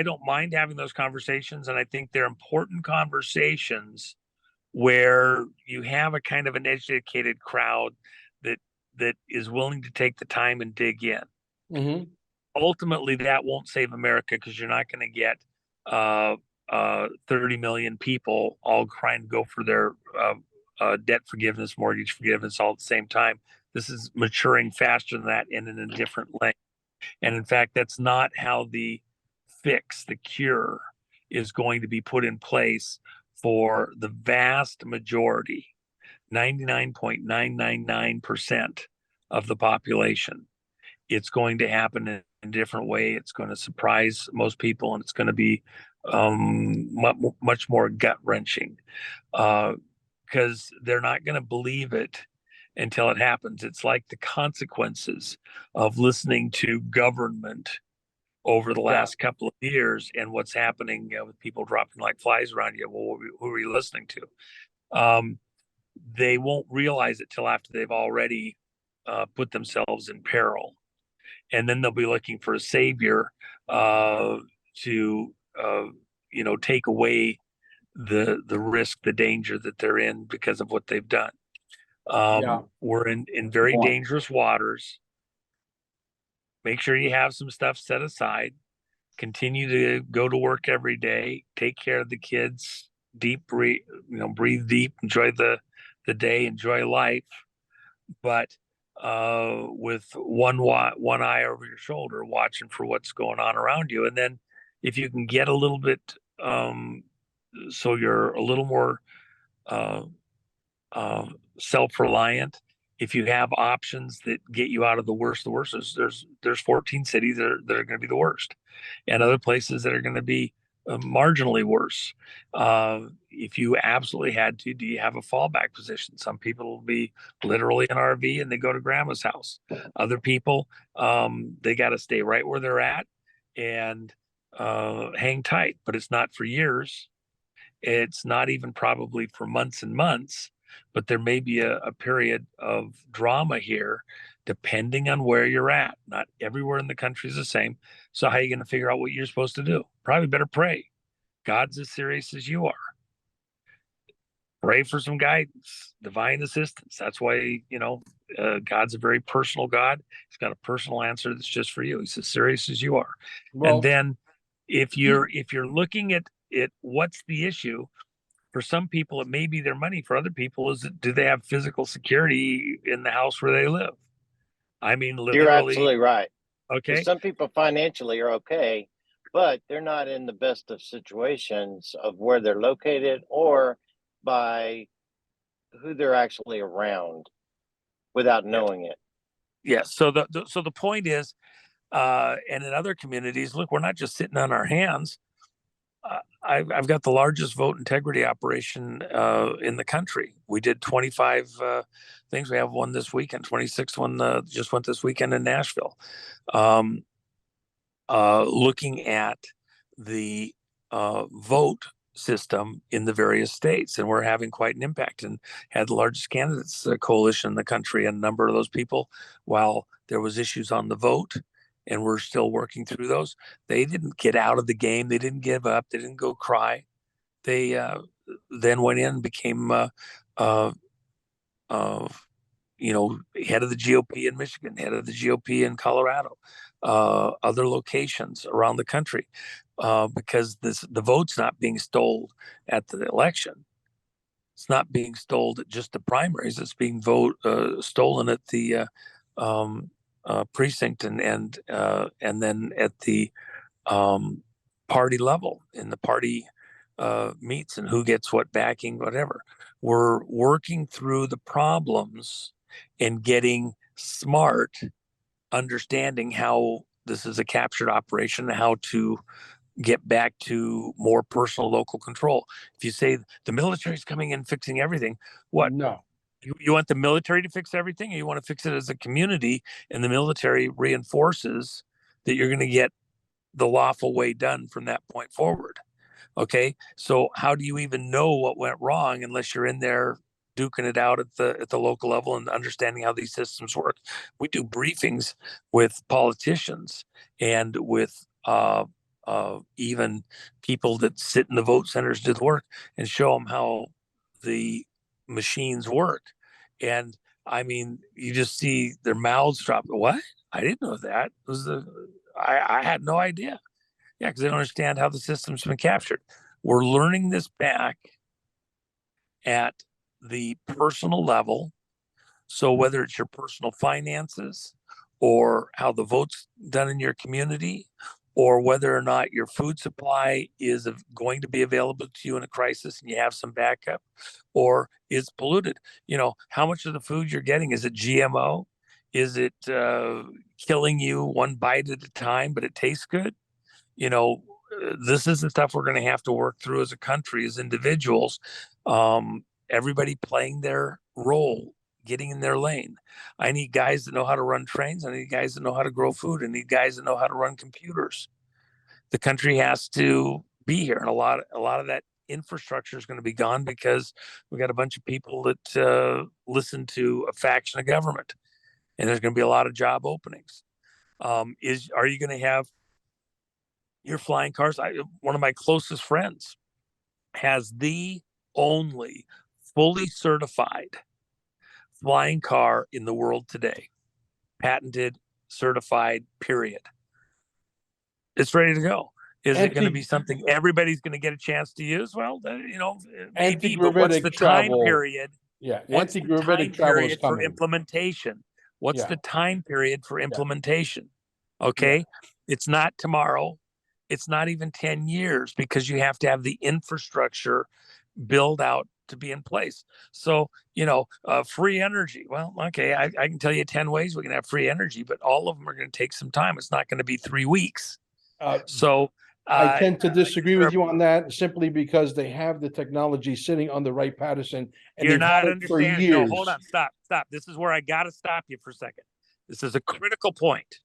don't mind having those conversations, and I think they're important conversations where you have a kind of an educated crowd that is willing to take the time and dig in. Mm-hmm. Ultimately, that won't save America because you're not going to get 30 million people all trying to go for their debt forgiveness, mortgage forgiveness all at the same time. This is maturing faster than that and in a different length. And in fact, that's not how the cure is going to be put in place for the vast majority, 99.999% of the population. It's going to happen in a different way. It's going to surprise most people, and it's going to be much more gut-wrenching. Because they're not going to believe it until it happens. It's like the consequences of listening to government over the last couple of years and what's happening with people dropping like flies around you. Well, who are you listening to? They won't realize it till after they've already put themselves in peril. And then they'll be looking for a savior to take away the risk, the danger that they're in because of what they've done. We're in very dangerous waters. Make sure you have some stuff set aside. Continue to go to work every day. Take care of the kids. Breathe deep. Enjoy the day. Enjoy life. But with one eye over your shoulder, watching for what's going on around you. And then if you can get a little bit so you're a little more self-reliant. If you have options that get you out of the worst, there's 14 cities that are going to be the worst, and other places that are going to be marginally worse. If you absolutely had to, do you have a fallback position? Some people will be literally an RV and they go to grandma's house. Other people, they got to stay right where they're at and hang tight. But it's not for years. It's not even probably for months and months, but there may be a period of drama here, depending on where you're at. Not everywhere in the country is the same. So how are you going to figure out what you're supposed to do? Probably better pray. God's as serious as you are. Pray for some guidance, divine assistance. That's why, God's a very personal God. He's got a personal answer that's just for you. He's as serious as you are. Well, and then if you're looking at what's the issue, for some people, it may be their money. For other people, do they have physical security in the house where they live? I mean, literally. You're absolutely right. Okay. Some people financially are okay, but they're not in the best of situations of where they're located or by who they're actually around without knowing it. Yes. So the point is, and in other communities, look, we're not just sitting on our hands. I've got the largest vote integrity operation in the country. We did 25 things. We have one this weekend. 26 one just went this weekend in Nashville. Looking at the vote system in the various states, and we're having quite an impact, and had the largest candidates coalition in the country. And a number of those people, while there was issues on the vote, and we're still working through those, they didn't get out of the game. They didn't give up. They didn't go cry. They then went in and became, head of the GOP in Michigan, head of the GOP in Colorado, other locations around the country, because the vote's not being stole at the election. It's not being stole at just the primaries. It's being stolen at the precinct and then at the party level, in the party meets, and who gets what backing, whatever. We're working through the problems and getting smart, understanding how this is a captured operation, how to get back to more personal local control. If you say the military's coming in fixing everything, what? No. You want the military to fix everything, or you want to fix it as a community, and the military reinforces that you're going to get the lawful way done from that point forward? Okay, so how do you even know what went wrong unless you're in there duking it out at the local level and understanding how these systems work? We do briefings with politicians and with even people that sit in the vote centers, do the work, and show them how the machines work. And I mean, you just see their mouths drop. What? I didn't know that. I had no idea. Yeah, because they don't understand how the system's been captured. We're learning this back at the personal level. So whether it's your personal finances, or how the vote's done in your community, or whether or not your food supply is going to be available to you in a crisis and you have some backup, or is polluted. How much of the food you're getting, is it GMO? Is it killing you one bite at a time, but it tastes good? This is the stuff we're going to have to work through as a country, as individuals, everybody playing their role, getting in their lane. I need guys that know how to run trains. I need guys that know how to grow food. I need guys that know how to run computers. The country has to be here. And a lot of that infrastructure is going to be gone because we got a bunch of people that listen to a faction of government, and there's going to be a lot of job openings. Are you going to have your flying cars? One of my closest friends has the only fully certified flying car in the world today. Patented, certified, period. It's ready to go. Is it going to be something everybody's going to get a chance to use? Well, maybe, but what's the time period? Yeah, what's the time period for implementation? What's Yeah. the time period for implementation? Yeah. Okay, it's not tomorrow. it's not even 10 years because you have to have the infrastructure build out to be in place. So, free energy. Well, okay, I can tell you 10 ways we can have free energy, but all of them are going to take some time. It's not going to be 3 weeks. So I tend to disagree with you on that simply because they have the technology sitting on the right Patterson, and you're they've had not it for understanding. years. No, hold on, stop. This is where I got to stop you for a second. This is a critical point.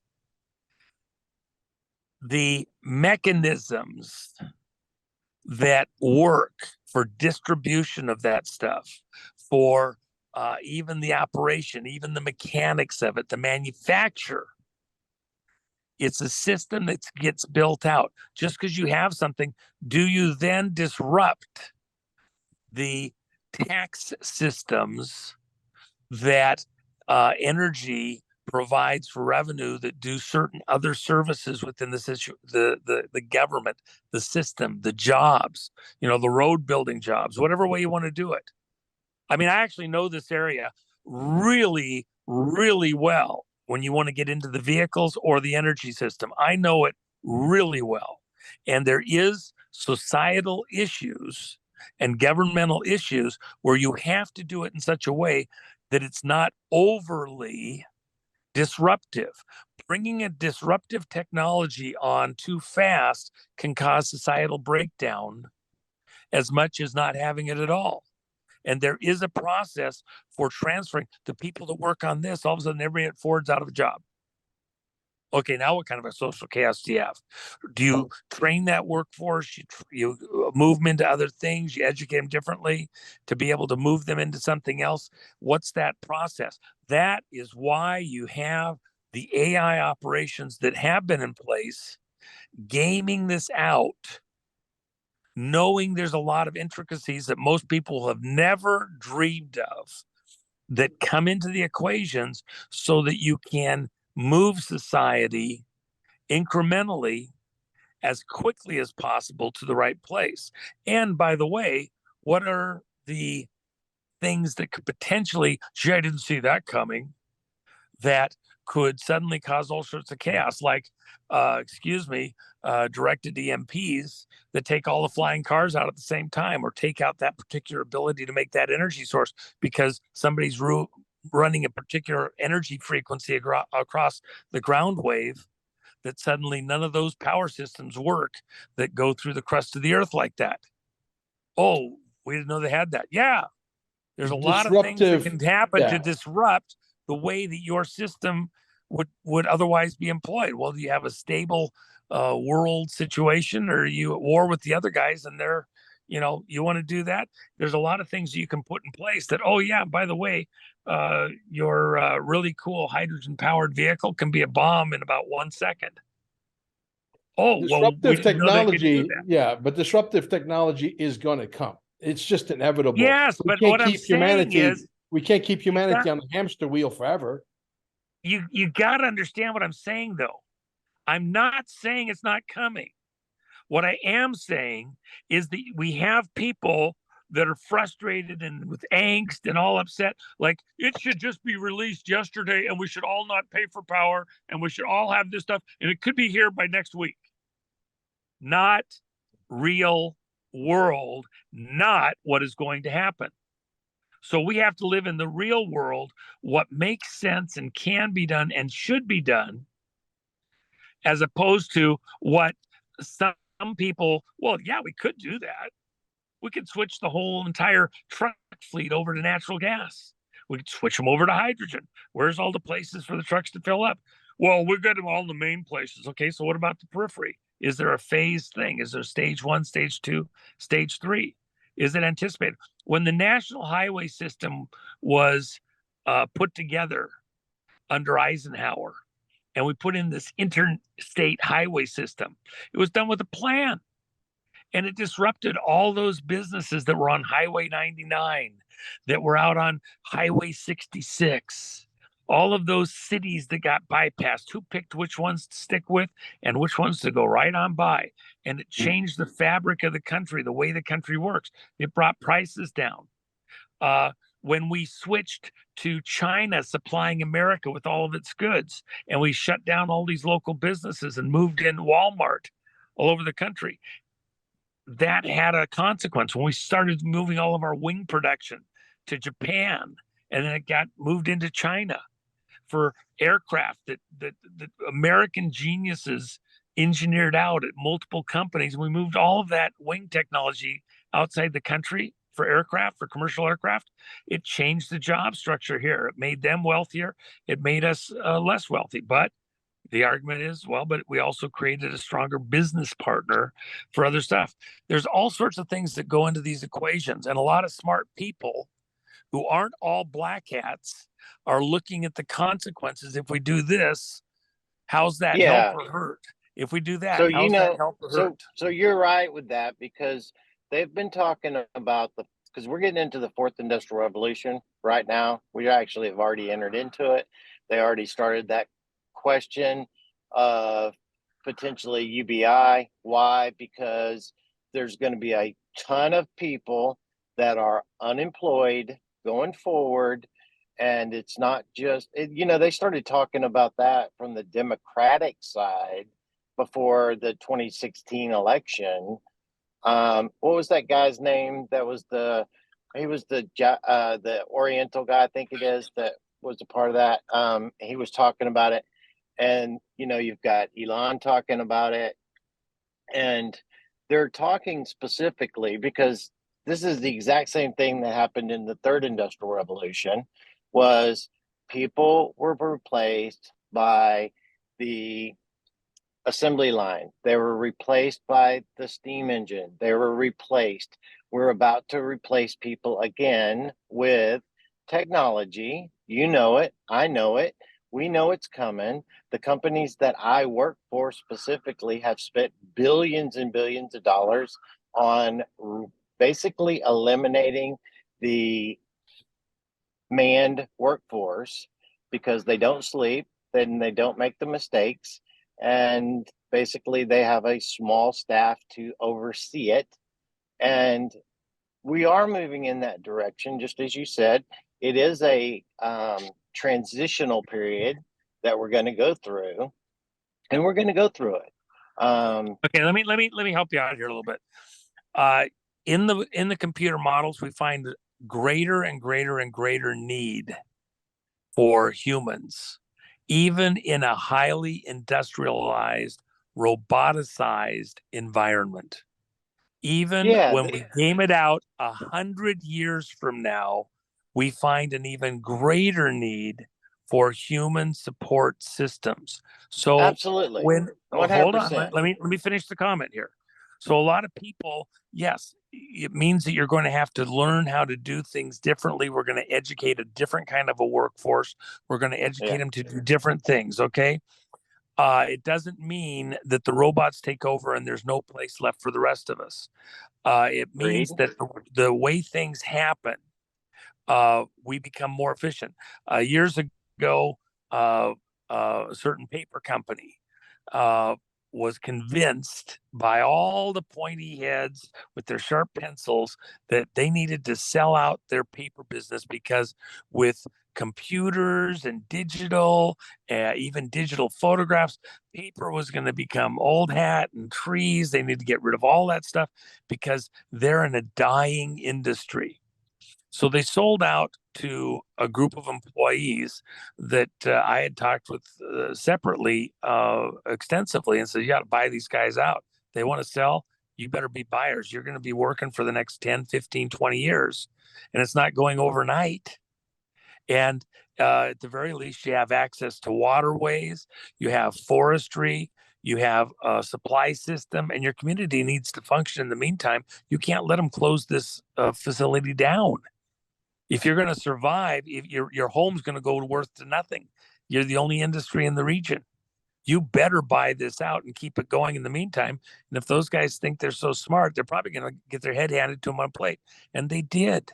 The mechanisms that work for distribution of that stuff, for even the operation, even the mechanics of it, the manufacture, it's a system that gets built out. Just because you have something, do you then disrupt the tax systems that energy provides for revenue that do certain other services within the government, the system, the jobs, the road building jobs, whatever way you want to do it. I mean, I actually know this area really, really well when you want to get into the vehicles or the energy system. I know it really well. And there is societal issues and governmental issues where you have to do it in such a way that it's not overly disruptive. Bringing a disruptive technology on too fast can cause societal breakdown as much as not having it at all. And there is a process for transferring the people that work on this. All of a sudden, everybody at Ford's out of a job. Okay, now what kind of a social chaos do you have? Do you train that workforce? You move them into other things? You educate them differently to be able to move them into something else? What's that process? That is why you have the AI operations that have been in place, gaming this out, knowing there's a lot of intricacies that most people have never dreamed of that come into the equations so that you can move society incrementally as quickly as possible to the right place. And by the way, what are the things that could potentially, gee, I didn't see that coming, that could suddenly cause all sorts of chaos, like, directed EMPs that take all the flying cars out at the same time, or take out that particular ability to make that energy source because somebody's running a particular energy frequency across the ground wave, that suddenly none of those power systems work that go through the crust of the earth like that. Oh, we didn't know they had that. Yeah, there's a lot of things that can happen to disrupt the way that your system would otherwise be employed. Well, do you have a stable world situation, or are you at war with the other guys and they're, you want to do that? There's a lot of things you can put in place that, oh yeah, by the way, your really cool hydrogen powered vehicle can be a bomb in about 1 second. Oh, disruptive technology. Yeah, but disruptive technology is going to come. It's just inevitable. Yes, but what I'm saying is, we can't keep humanity on the hamster wheel forever. You got to understand what I'm saying, though. I'm not saying it's not coming. What I am saying is that we have people that are frustrated and with angst and all upset. Like, it should just be released yesterday, and we should all not pay for power, and we should all have this stuff, and it could be here by next week. Not real world, not what is going to happen. So we have to live in the real world, what makes sense and can be done and should be done, as opposed to what some people, well, yeah, we could do that. We could switch the whole entire truck fleet over to natural gas. We could switch them over to hydrogen. Where's all the places for the trucks to fill up? Well, we've got them all in the main places. Okay, so what about the periphery? Is there a phase thing? Is there stage 1, stage 2, stage 3? Is it anticipated? When the national highway system was put together under Eisenhower, and we put in this interstate highway system, it was done with a plan. And it disrupted all those businesses that were on Highway 99, that were out on Highway 66. All of those cities that got bypassed, who picked which ones to stick with and which ones to go right on by. And it changed the fabric of the country, the way the country works. It brought prices down. When we switched to China supplying America with all of its goods, and we shut down all these local businesses and moved in Walmart, all over the country. That had a consequence when we started moving all of our wing production to Japan, and then it got moved into China for aircraft that American geniuses engineered out at multiple companies. We moved all of that wing technology outside the country for aircraft, for commercial aircraft. It changed the job structure here. It made them wealthier. It made us less wealthy. But the argument is, well, but we also created a stronger business partner for other stuff. There's all sorts of things that go into these equations, and a lot of smart people who aren't all black hats are looking at the consequences. If we do this, how's that help or hurt? If we do that, so how's that help or hurt? So you're right with that, because they've been talking about because we're getting into the fourth industrial revolution right now. We actually have already entered into it. They already started that question of potentially UBI. Why? Because there's going to be a ton of people that are unemployed going forward. And it's not just, they started talking about that from the Democratic side before the 2016 election. What was that guy's name? He was the Oriental guy, I think it is, that was a part of that. He was talking about it. And, you've got Elon talking about it. And they're talking specifically because this is the exact same thing that happened in the third industrial revolution, was people were replaced by the assembly line. They were replaced by the steam engine. They were replaced. We're about to replace people again with technology. You know it. I know it. We know it's coming. The companies that I work for specifically have spent billions and billions of dollars on basically eliminating the manned workforce because they don't sleep, then they don't make the mistakes, and basically they have a small staff to oversee it. And we are moving in that direction, just as you said. It is a transitional period that we're going to go through, and we're going to go through it. Okay, let me help you out here a little bit. In the computer models, we find greater and greater and greater need for humans, even in a highly industrialized, roboticized environment. Even when we game it out 100 years from now, we find an even greater need for human support systems. So absolutely, hold on, let me finish the comment here. So a lot of people, yes, it means that you're going to have to learn how to do things differently. We're going to educate a different kind of a workforce. We're going to educate them to do different things. Okay. It doesn't mean that the robots take over and there's no place left for the rest of us. It means that the way things happen, we become more efficient. Years ago, a certain paper company was convinced by all the pointy heads with their sharp pencils that they needed to sell out their paper business because with computers and digital, even digital photographs, paper was going to become old hat and trees. They need to get rid of all that stuff because they're in a dying industry. So they sold out to a group of employees that I had talked with separately extensively and said, you got to buy these guys out. They want to sell. You better be buyers. You're going to be working for the next 10, 15, 20 years. And it's not going overnight. And at the very least, you have access to waterways, you have forestry, you have a supply system, and your community needs to function in the meantime. You can't let them close this facility down. If you're going to survive, if your home's going to go worth to nothing. You're the only industry in the region. You better buy this out and keep it going in the meantime. And if those guys think they're so smart, they're probably going to get their head handed to them on a plate. And they did.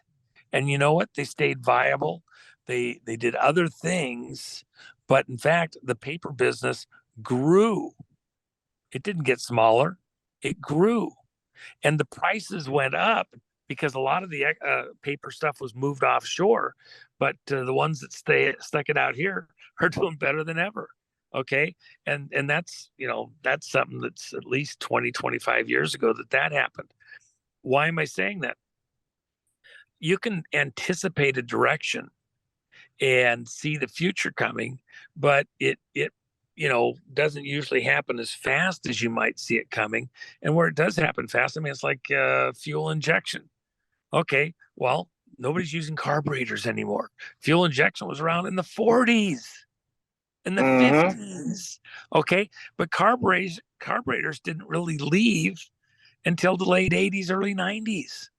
And you know what? They stayed viable. They did other things. But in fact, the paper business grew. It didn't get smaller. It grew. And the prices went up because a lot of the paper stuff was moved offshore, but the ones that stuck it out here are doing better than ever. Okay. And that's, that's something that's at least 20, 25 years ago that happened. Why am I saying that? You can anticipate a direction and see the future coming, but it doesn't usually happen as fast as you might see it coming. And where it does happen fast, I mean, it's like fuel injection. Okay, well, nobody's using carburetors anymore. Fuel injection was around in the 40s, in the 50s. Okay, but carburetors didn't really leave until the late 80s, early 90s.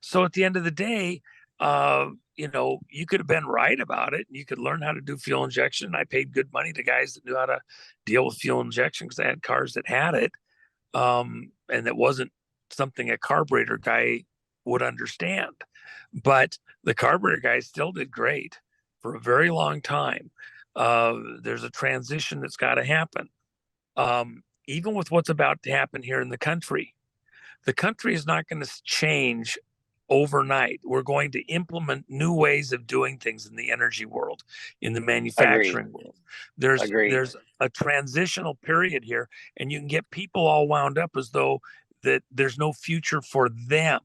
So at the end of the day, you could have been right about it. You could learn how to do fuel injection. I paid good money to guys that knew how to deal with fuel injection because I had cars that had it. And it wasn't something a carburetor guy would understand. But the carburetor guys still did great for a very long time. There's a transition that's got to happen. Even with what's about to happen here in the country is not going to change overnight. We're going to implement new ways of doing things in the energy world, in the manufacturing world. There's a transitional period here, and you can get people all wound up as though that there's no future for them.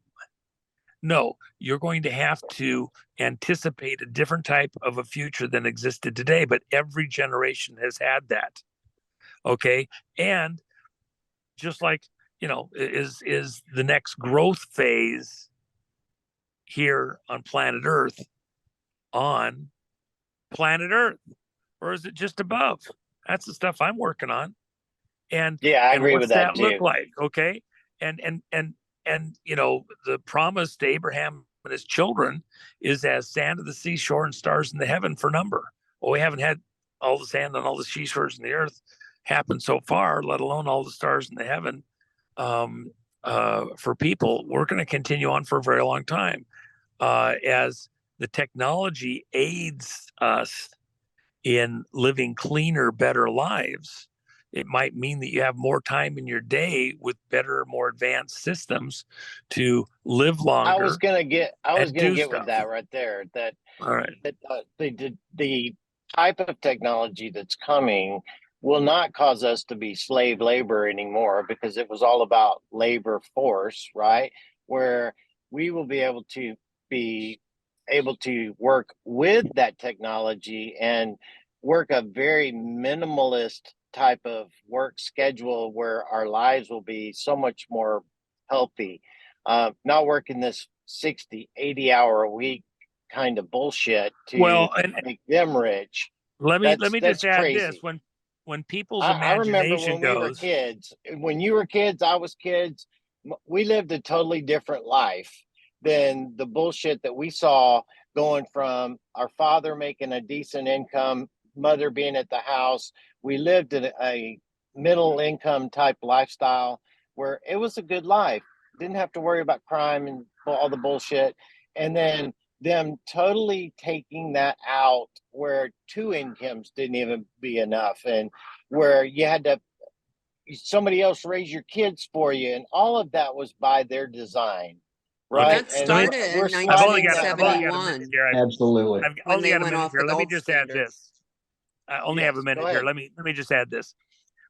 No, you're going to have to anticipate a different type of a future than existed today, but every generation has had that. Okay. And just like, is the next growth phase here on planet Earth, or is it just above? That's the stuff I'm working on. And yeah, I agree with that too. Look like? Okay. And the promise to Abraham and his children is as sand of the seashore and stars in the heaven for number. Well, we haven't had all the sand on all the seashores in the earth happen so far, let alone all the stars in the heaven. For people, we're going to continue on for a very long time. As the technology aids us in living cleaner, better lives, it might mean that you have more time in your day with better, more advanced systems to live longer. I was gonna get with that right there. All right. The type of technology that's coming will not cause us to be slave labor anymore, because it was all about labor force, right? Where we will be able to work with that technology and work a very minimalist type of work schedule where our lives will be so much more healthy. Not working this 60, 80-hour a week kind of bullshit to make them rich. Let me just add crazy. This. When people's imagination I remember when we were kids. When you were kids, I was kids. We lived a totally different life than the bullshit that we saw, going from our father making a decent income, mother being at the house. We lived in a middle income type lifestyle where it was a good life. Didn't have to worry about crime and all the bullshit. And then them totally taking that out where two incomes didn't even be enough, and where you had to somebody else raise your kids for you, and all of that was by their design, right? That started in I've only got a 1971. minute here. Absolutely. I've only got a minute here. Let me just add this. I only have a minute here. Let me just add this.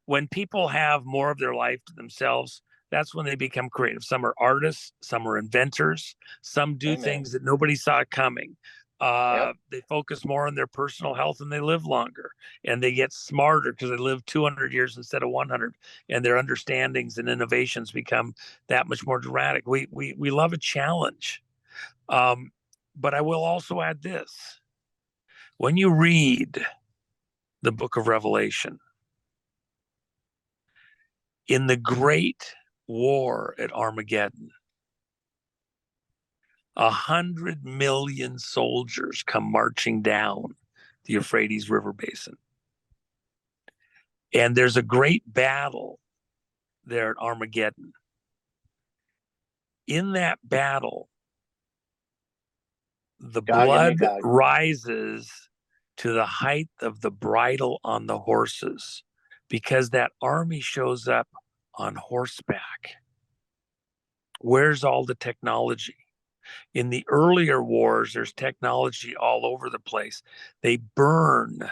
When people have more of their life to themselves, that's when they become creative. Some are artists, some are inventors, some do things that nobody saw coming. They focus more on their personal health and they live longer, and they get smarter because they live 200 years instead of 100, and their understandings and innovations become that much more dramatic. We love a challenge. But I will also add this. When you read the book of Revelation, in the great war at Armageddon, 100 million soldiers come marching down the Euphrates River basin. And there's a great battle there at Armageddon. In that battle, the blood rises to the height of the bridle on the horses, because that army shows up on horseback. Where's all the technology? In the earlier wars, there's technology all over the place. They burn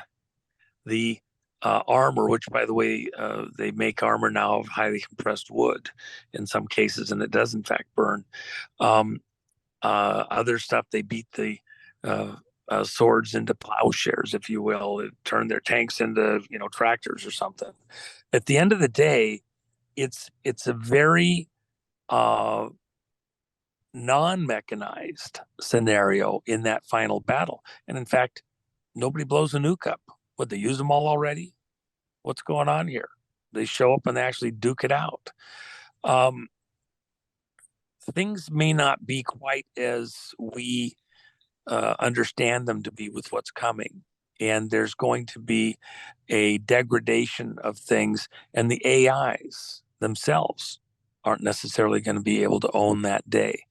the armor, which, by the way, they make armor now of highly compressed wood in some cases, and it does in fact burn. Other stuff, they beat the swords into plowshares, if you will, it turn their tanks into, tractors or something. At the end of the day, it's a very non-mechanized scenario in that final battle. And in fact, nobody blows a nuke up. Would they use them all already? What's going on here? They show up and they actually duke it out. Things may not be quite as we understand them to be with what's coming. And there's going to be a degradation of things, and the AIs themselves aren't necessarily going to be able to own that day.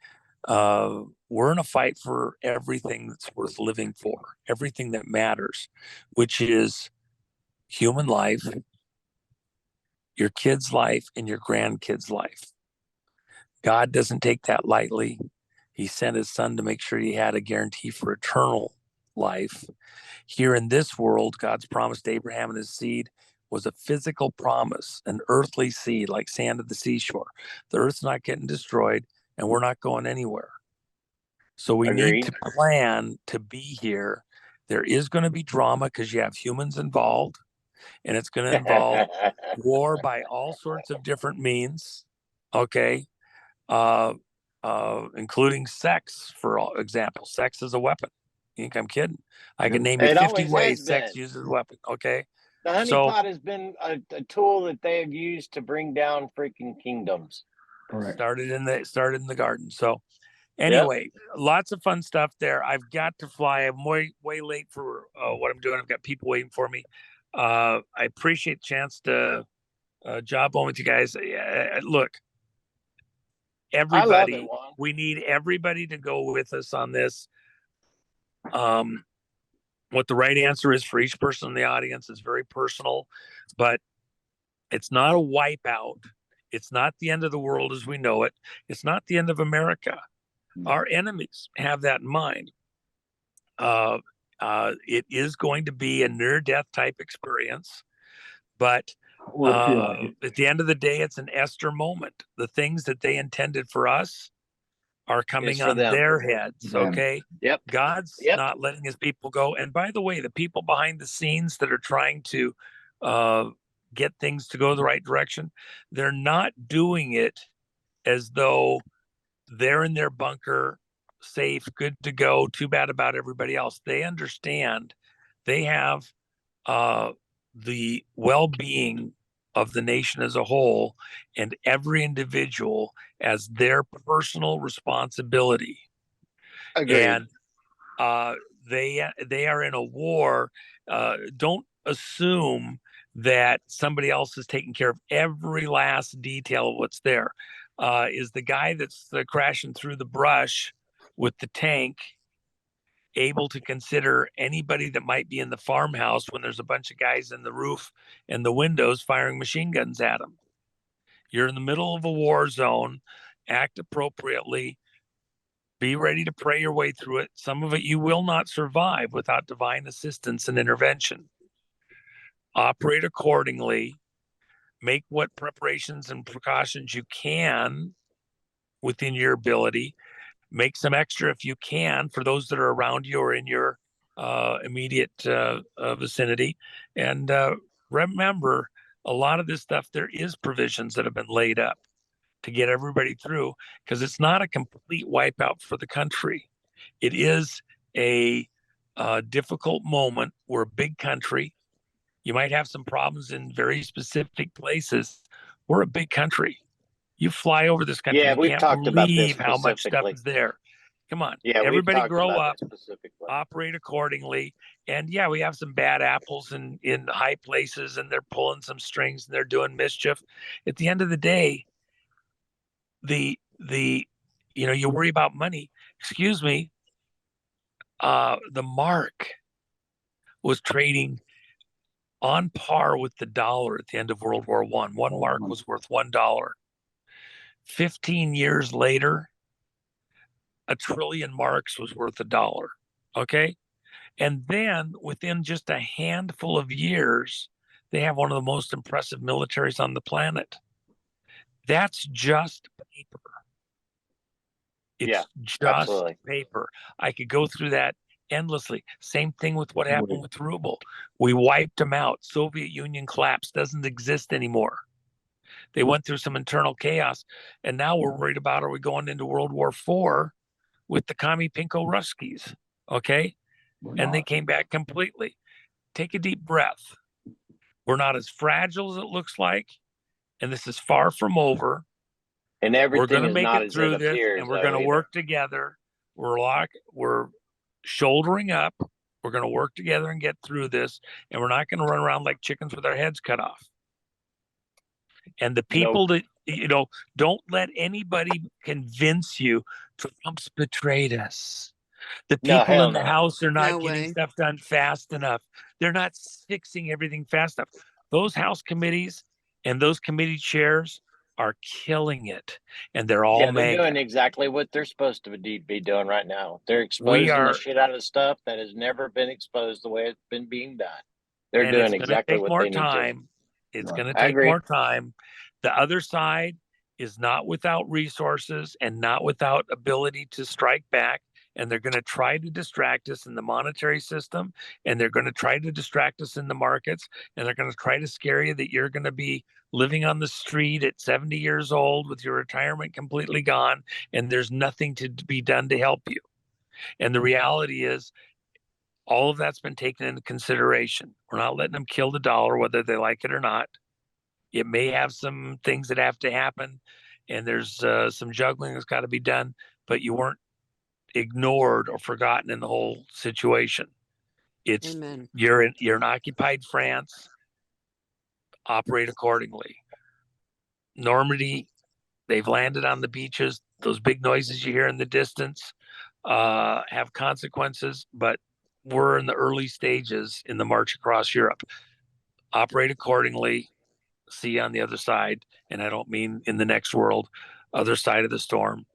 We're in a fight for everything that's worth living for, everything that matters, which is human life, your kid's life, and your grandkid's life. God doesn't take that lightly. He sent his son to make sure he had a guarantee for eternal life. Here in this world, God's promise to Abraham and his seed was a physical promise, an earthly seed like sand of the seashore. The earth's not getting destroyed, and we're not going anywhere. So we need to plan to be here. There is going to be drama because you have humans involved, and it's going to involve war by all sorts of different means. Okay. Including sex, for example. Sex is a weapon. You think I'm kidding? I can name you 50 ways sex uses a weapon. Okay. The honeypot has been a tool that they have used to bring down freaking kingdoms. Correct. Started in the garden. So anyway, lots of fun stuff there. I've got to fly. I'm way late for what I'm doing. I've got people waiting for me. I appreciate the chance to job on with you guys. Look, everybody, we need everybody to go with us on this. What the right answer is for each person in the audience is very personal, but it's not a wipeout. It's not the end of the world as we know it. It's not the end of America. Our enemies have that in mind. It is going to be a near-death type experience, but at the end of the day, it's an Esther moment. The things that they intended for us are coming on their heads. Okay. Yep. God's not letting his people go. And by the way, the people behind the scenes that are trying to get things to go the right direction, they're not doing it as though they're in their bunker, safe, good to go, too bad about everybody else. They understand they have the well-being of the nation as a whole and every individual as their personal responsibility. Agreed. And they are in a war. Don't assume that somebody else is taking care of every last detail of what's there. Is the guy that's crashing through the brush with the tank able to consider anybody that might be in the farmhouse when there's a bunch of guys in the roof and the windows firing machine guns at them? You're in the middle of a war zone. Act appropriately. Be ready to pray your way through it. Some of it you will not survive without divine assistance and intervention. Operate accordingly. Make what preparations and precautions you can within your ability. Make some extra if you can for those that are around you or in your immediate vicinity. And remember, a lot of this stuff, there is provisions that have been laid up to get everybody through, because it's not a complete wipeout for the country. It is a difficult moment. We're a big country. You might have some problems in very specific places. We're a big country. You fly over this country, you can't believe how much stuff is there. Come on, everybody grow up, operate accordingly. And yeah, we have some bad apples in high places, and they're pulling some strings and they're doing mischief. At the end of the day, you worry about money. Excuse me, the mark was trading on par with the dollar at the end of World War I. One mark was worth $1. 15 years later, 1 trillion marks was worth $1. Okay. And then within just a handful of years, They have one of the most impressive militaries on the planet. That's just paper. It's just absolutely. paper. I could go through that endlessly. Same thing with what happened with ruble. We wiped them out. Soviet Union collapsed, doesn't exist anymore. They went through some internal chaos, and now we're worried about, are we going into World War IV with the commie Pinko Ruskies? Okay. And they came back completely. Take a deep breath. We're not as fragile as it looks like, and this is far from over. And We're everything going to is make not it as through it this, appears, and we're though, going to either. work together. We're shouldering up. We're going to work together and get through this, and we're not going to run around like chickens with our heads cut off. And the people that, don't let anybody convince you Trump's betrayed us. The people in the House are not getting stuff done fast enough. They're not fixing everything fast enough. Those House committees and those committee chairs are killing it, and they're all they're doing exactly what they're supposed to be doing right now. They're exposing the shit out of stuff that has never been exposed the way it's been being done. They're doing exactly what they need to. It's going to take more time. The other side is not without resources and not without ability to strike back. And they're going to try to distract us in the monetary system, and they're going to try to distract us in the markets, and they're going to try to scare you that you're going to be living on the street at 70 years old with your retirement completely gone, and there's nothing to be done to help you. And the reality is, all of that's been taken into consideration. We're not letting them kill the dollar, whether they like it or not. It may have some things that have to happen, and there's some juggling that's got to be done, but you weren't ignored or forgotten in the whole situation. It's Amen. You're in occupied France. Operate accordingly. Normandy, they've landed on the beaches. Those big noises you hear in the distance have consequences, but we're in the early stages in the march across Europe. Operate accordingly. See you on the other side, and I don't mean in the next world, other side of the storm.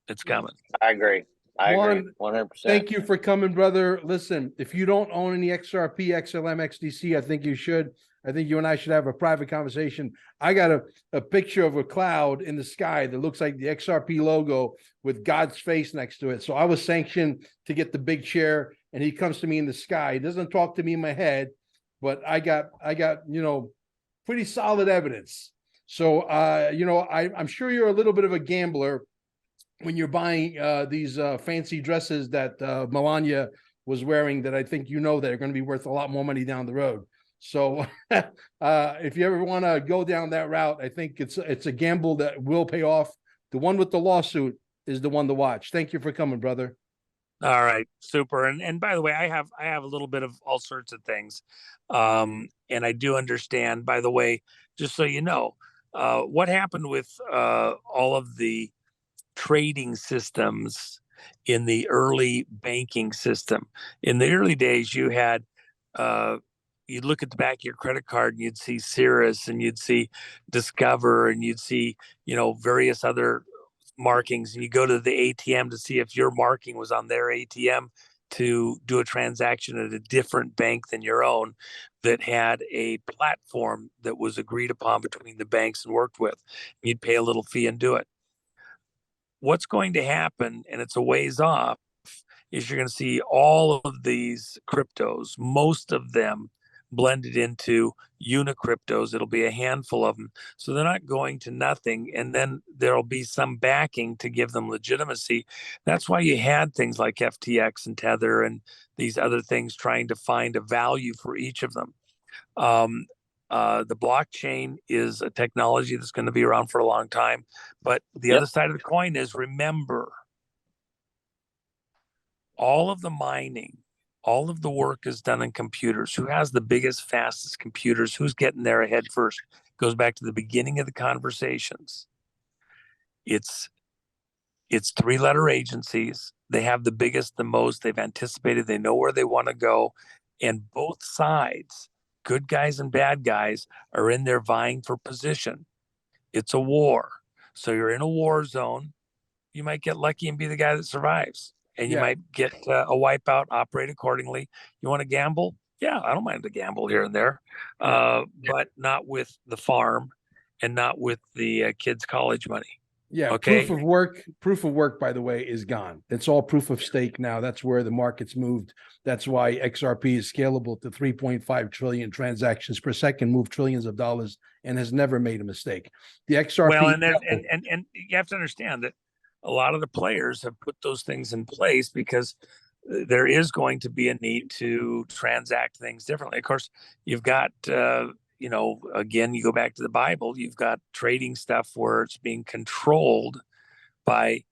It's coming. I agree. I agree 100%. Thank you for coming, brother. Listen, if you don't own any XRP, XLM, XDC, I think you should. I think you and I should have a private conversation. I got a picture of a cloud in the sky that looks like the XRP logo with God's face next to it. So I was sanctioned to get the big chair, and he comes to me in the sky. He doesn't talk to me in my head, but I got pretty solid evidence. So I'm sure you're a little bit of a gambler when you're buying these fancy dresses that Melania was wearing, that I think that are going to be worth a lot more money down the road. So if you ever want to go down that route, I think it's a gamble that will pay off. The one with the lawsuit is the one to watch. Thank you for coming, brother. All right, super. And by the way, I have a little bit of all sorts of things, and I do understand. By the way, just so you know, what happened with all of the trading systems in the early banking system. In the early days, you had you'd look at the back of your credit card and you'd see Cirrus and you'd see Discover and you'd see various other markings, and you go to the ATM to see if your marking was on their ATM to do a transaction at a different bank than your own that had a platform that was agreed upon between the banks and worked with. You'd pay a little fee and do it. What's going to happen, and it's a ways off, is you're going to see all of these cryptos, most of them blended into unicryptos. It'll be a handful of them. So they're not going to nothing. And then there'll be some backing to give them legitimacy. That's why you had things like FTX and Tether and these other things trying to find a value for each of them. The blockchain is a technology that's going to be around for a long time. But the other side of the coin is, remember, all of the mining, all of the work is done in computers. Who has the biggest, fastest computers? Who's getting there ahead first? Goes back to the beginning of the conversations. It's 3-letter agencies. They have the biggest, the most. They've anticipated. They know where they want to go. And both sides, good guys and bad guys, are in there vying for position. It's a war. So you're in a war zone. You might get lucky and be the guy that survives. And you might get a wipeout. Operate accordingly. You want to gamble? Yeah, I don't mind the gamble here and there, but not with the farm and not with the kids' college money. Yeah, Okay. proof of work, by the way, is gone. It's all proof of stake now. That's where the market's moved. That's why XRP is scalable to 3.5 trillion transactions per second, move trillions of dollars, and has never made a mistake. The XRP. Well, and you have to understand that a lot of the players have put those things in place because there is going to be a need to transact things differently. Of course, you've got again, you go back to the Bible, you've got trading stuff where it's being controlled by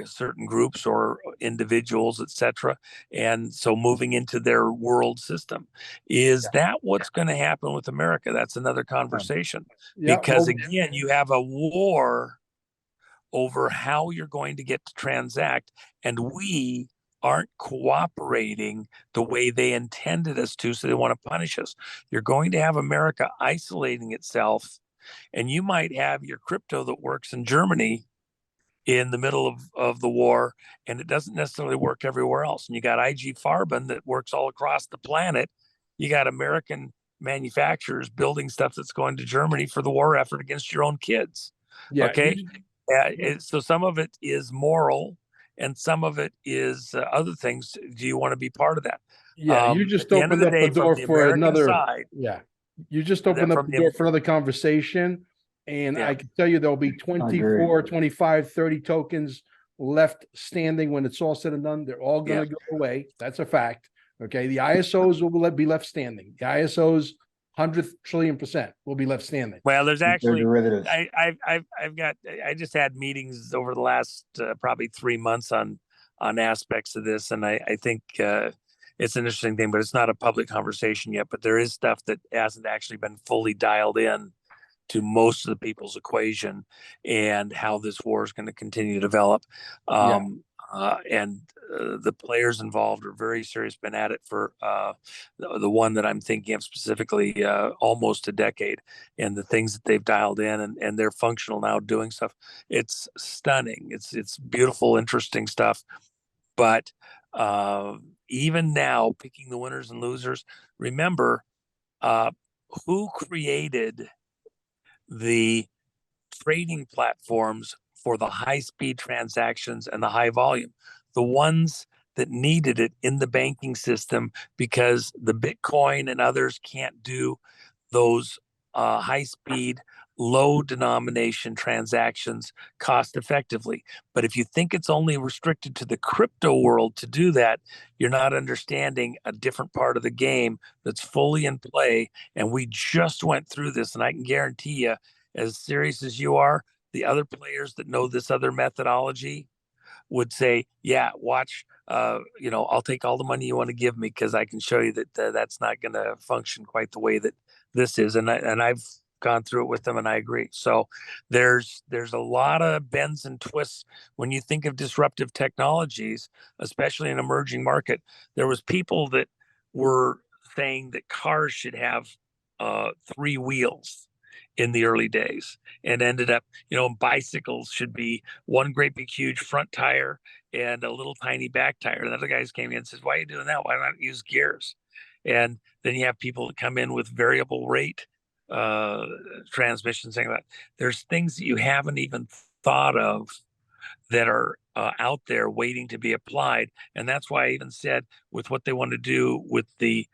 certain groups or individuals, etc. And so moving into their world system. Is that what's going to happen with America? That's another conversation. Because again, you have a war over how you're going to get to transact, and we aren't cooperating the way they intended us to, so they want to punish us. You're going to have America isolating itself, and you might have your crypto that works in Germany in the middle of the war, and it doesn't necessarily work everywhere else. And you got IG Farben that works all across the planet. You got American manufacturers building stuff that's going to Germany for the war effort against your own kids. Yeah. Okay. So some of it is moral and some of it is other things. Do you want to be part of that? Yeah, you just opened up the door for another side. Yeah, you just opened up the door for another conversation. And I can tell you there'll be 24, 25, 30 tokens left standing when it's all said and done. They're all going to go away. That's a fact. Okay. The ISOs will be left standing. The ISOs 100 trillion% will be left standing. Well, there's actually, I just had meetings over the last probably 3 months on aspects of this. And I think it's an interesting thing, but it's not a public conversation yet, but there is stuff that hasn't actually been fully dialed in to most of the people's equation and how this war is going to continue to develop. The players involved are very serious, been at it for the one that I'm thinking of specifically almost a decade, and the things that they've dialed in and they're functional now doing stuff. It's stunning. It's beautiful, interesting stuff. But even now, picking the winners and losers, remember who created the trading platforms for the high-speed transactions and the high volume, the ones that needed it in the banking system because the Bitcoin and others can't do those high-speed, low denomination transactions cost effectively. But if you think it's only restricted to the crypto world to do that, you're not understanding a different part of the game that's fully in play. And we just went through this, and I can guarantee you, as serious as you are, the other players that know this other methodology would say, yeah, watch, I'll take all the money you want to give me because I can show you that that's not going to function quite the way that this is. And I've gone through it with them, and I agree. So there's a lot of bends and twists when you think of disruptive technologies, especially in emerging market. There was people that were saying that cars should have 3 wheels in the early days, and ended up, bicycles should be one great big huge front tire and a little tiny back tire. And other guys came in and says, why are you doing that? Why not use gears? And then you have people that come in with variable rate transmissions, saying that there's things that you haven't even thought of that are out there waiting to be applied. And that's why I even said with what they want to do with the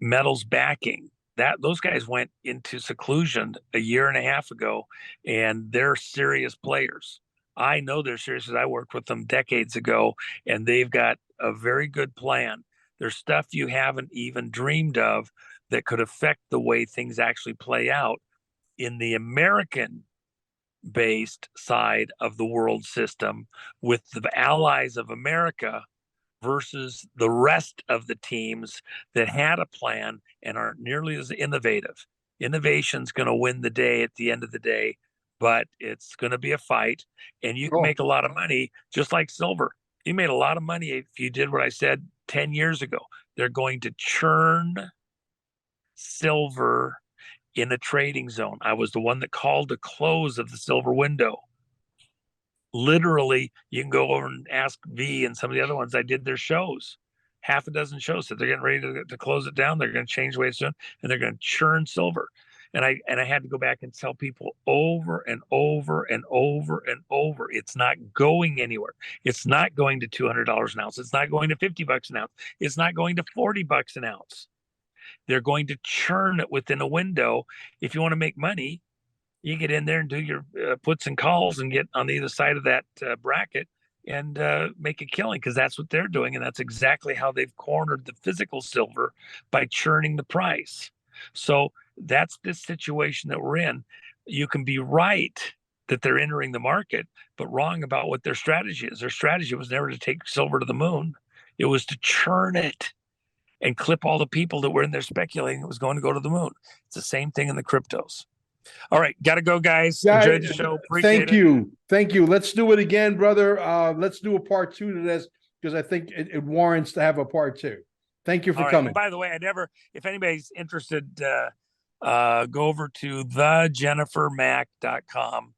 metals backing, that those guys went into seclusion a year and a half ago, and they're serious players. I know they're serious because I worked with them decades ago, and they've got a very good plan. There's stuff you haven't even dreamed of that could affect the way things actually play out in the American based side of the world system with the allies of America versus the rest of the teams that had a plan and aren't nearly as innovative. Innovation's going to win the day at the end of the day, but it's going to be a fight, and you can make a lot of money just like silver. You made a lot of money if you did what I said 10 years ago. They're going to churn silver in a trading zone. I was the one that called the close of the silver window. Literally, you can go over and ask V and some of the other ones. I did their shows. half a dozen shows that they're getting ready to close it down. They're going to change the way it's done, and they're going to churn silver. And I had to go back and tell people over and over and over and over, it's not going anywhere. It's not going to $200 an ounce. It's not going to $50 an ounce. It's not going to $40 an ounce. They're going to churn it within a window. If you want to make money, you get in there and do your puts and calls and get on either side of that bracket and make a killing, because that's what they're doing. And that's exactly how they've cornered the physical silver, by churning the price. So that's this situation that we're in. You can be right that they're entering the market, but wrong about what their strategy is. Their strategy was never to take silver to the moon. It was to churn it and clip all the people that were in there speculating it was going to go to the moon. It's the same thing in the cryptos. All right, got to go, guys. Enjoyed the show. Appreciate it. Thank you. Let's do it again, brother. Let's do a part 2 to this, because I think it warrants to have a part 2. Thank you for coming. And by the way, if anybody's interested, go over to thejennifermac.com.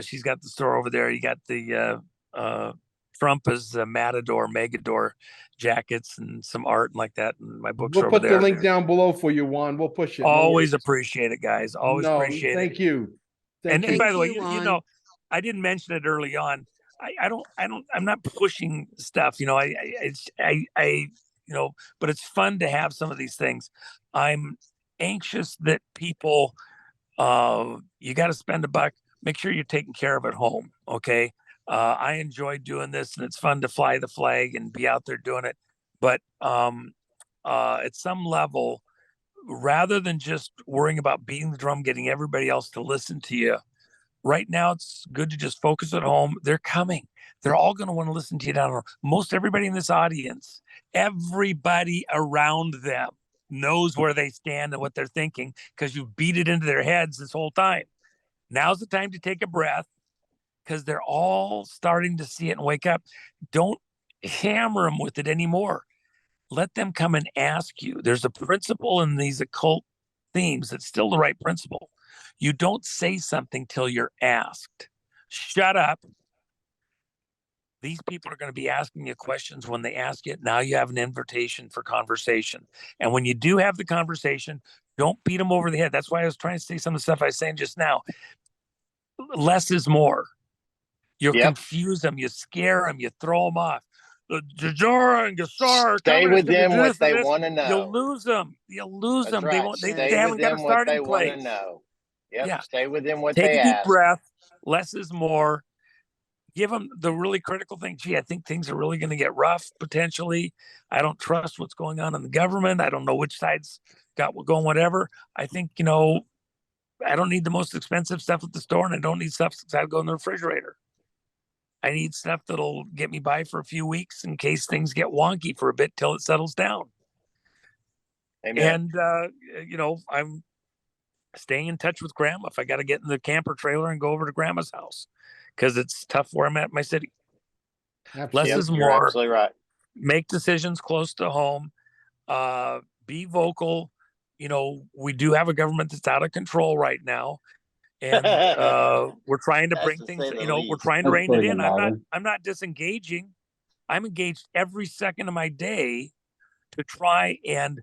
She's got the store over there. You got the Trump is Matador, Megador jackets and some art and like that. And my books are over there. We'll put the link down below for you, Juan. We'll push it. Always appreciate it, guys. Always appreciate it. Thank you. And by the way, you know, I didn't mention it early on. I'm not pushing stuff, you know, you know, but it's fun to have some of these things. I'm anxious that people, you got to spend $1. Make sure you're taking care of at home. Okay. I enjoy doing this, and it's fun to fly the flag and be out there doing it. But at some level, rather than just worrying about beating the drum, getting everybody else to listen to you, right now it's good to just focus at home. They're coming. They're all going to want to listen to you down there. Most everybody in this audience, everybody around them knows where they stand and what they're thinking, because you've beat it into their heads this whole time. Now's the time to take a breath, because they're all starting to see it and wake up. Don't hammer them with it anymore. Let them come and ask you. There's a principle in these occult themes that's still the right principle. You don't say something till you're asked. Shut up. These people are going to be asking you questions. When they ask it, now you have an invitation for conversation. And when you do have the conversation, don't beat them over the head. That's why I was trying to say some of the stuff I was saying just now. Less is more. You confuse them, you scare them, you throw them off. Jajara and Gassar, stay with them what they want to know. You'll lose them. You'll lose them. Right. They haven't got a starting place. Know. Stay with them what Take they a deep ask. breath. Less is more. Give them the really critical thing. Gee, I think things are really going to get rough potentially. I don't trust what's going on in the government. I don't know which side's got what going, whatever. I think, you know, I don't need the most expensive stuff at the store, and I don't need stuff that's got to go in the refrigerator. I need stuff that'll get me by for a few weeks in case things get wonky for a bit till it settles down. Amen. And, you know, I'm staying in touch with Grandma. If I got to get in the camper trailer and go over to Grandma's house, because it's tough where I'm at in my city. Absolutely. Less is more. You're absolutely right. Make decisions close to home. Be vocal. You know, we do have a government that's out of control right now. And we're trying to bring things, you know, we're trying to rein it in. I'm not disengaging. I'm engaged every second of my day to try and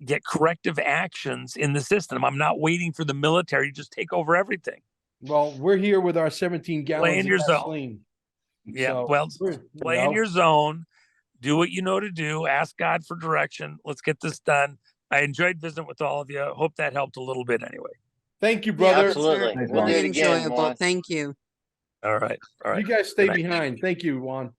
get corrective actions in the system. I'm not waiting for the military to just take over everything. Well, we're here with our 17 gallons play in your of gasoline. Zone. Yeah, so, well, play in your zone. Do what you know to do. Ask God for direction. Let's get this done. I enjoyed visiting with all of you. Hope that helped a little bit anyway. Thank you, brother. Yeah, absolutely. Really enjoyable. Thank you. All right. You guys stay behind. Thank you, Juan.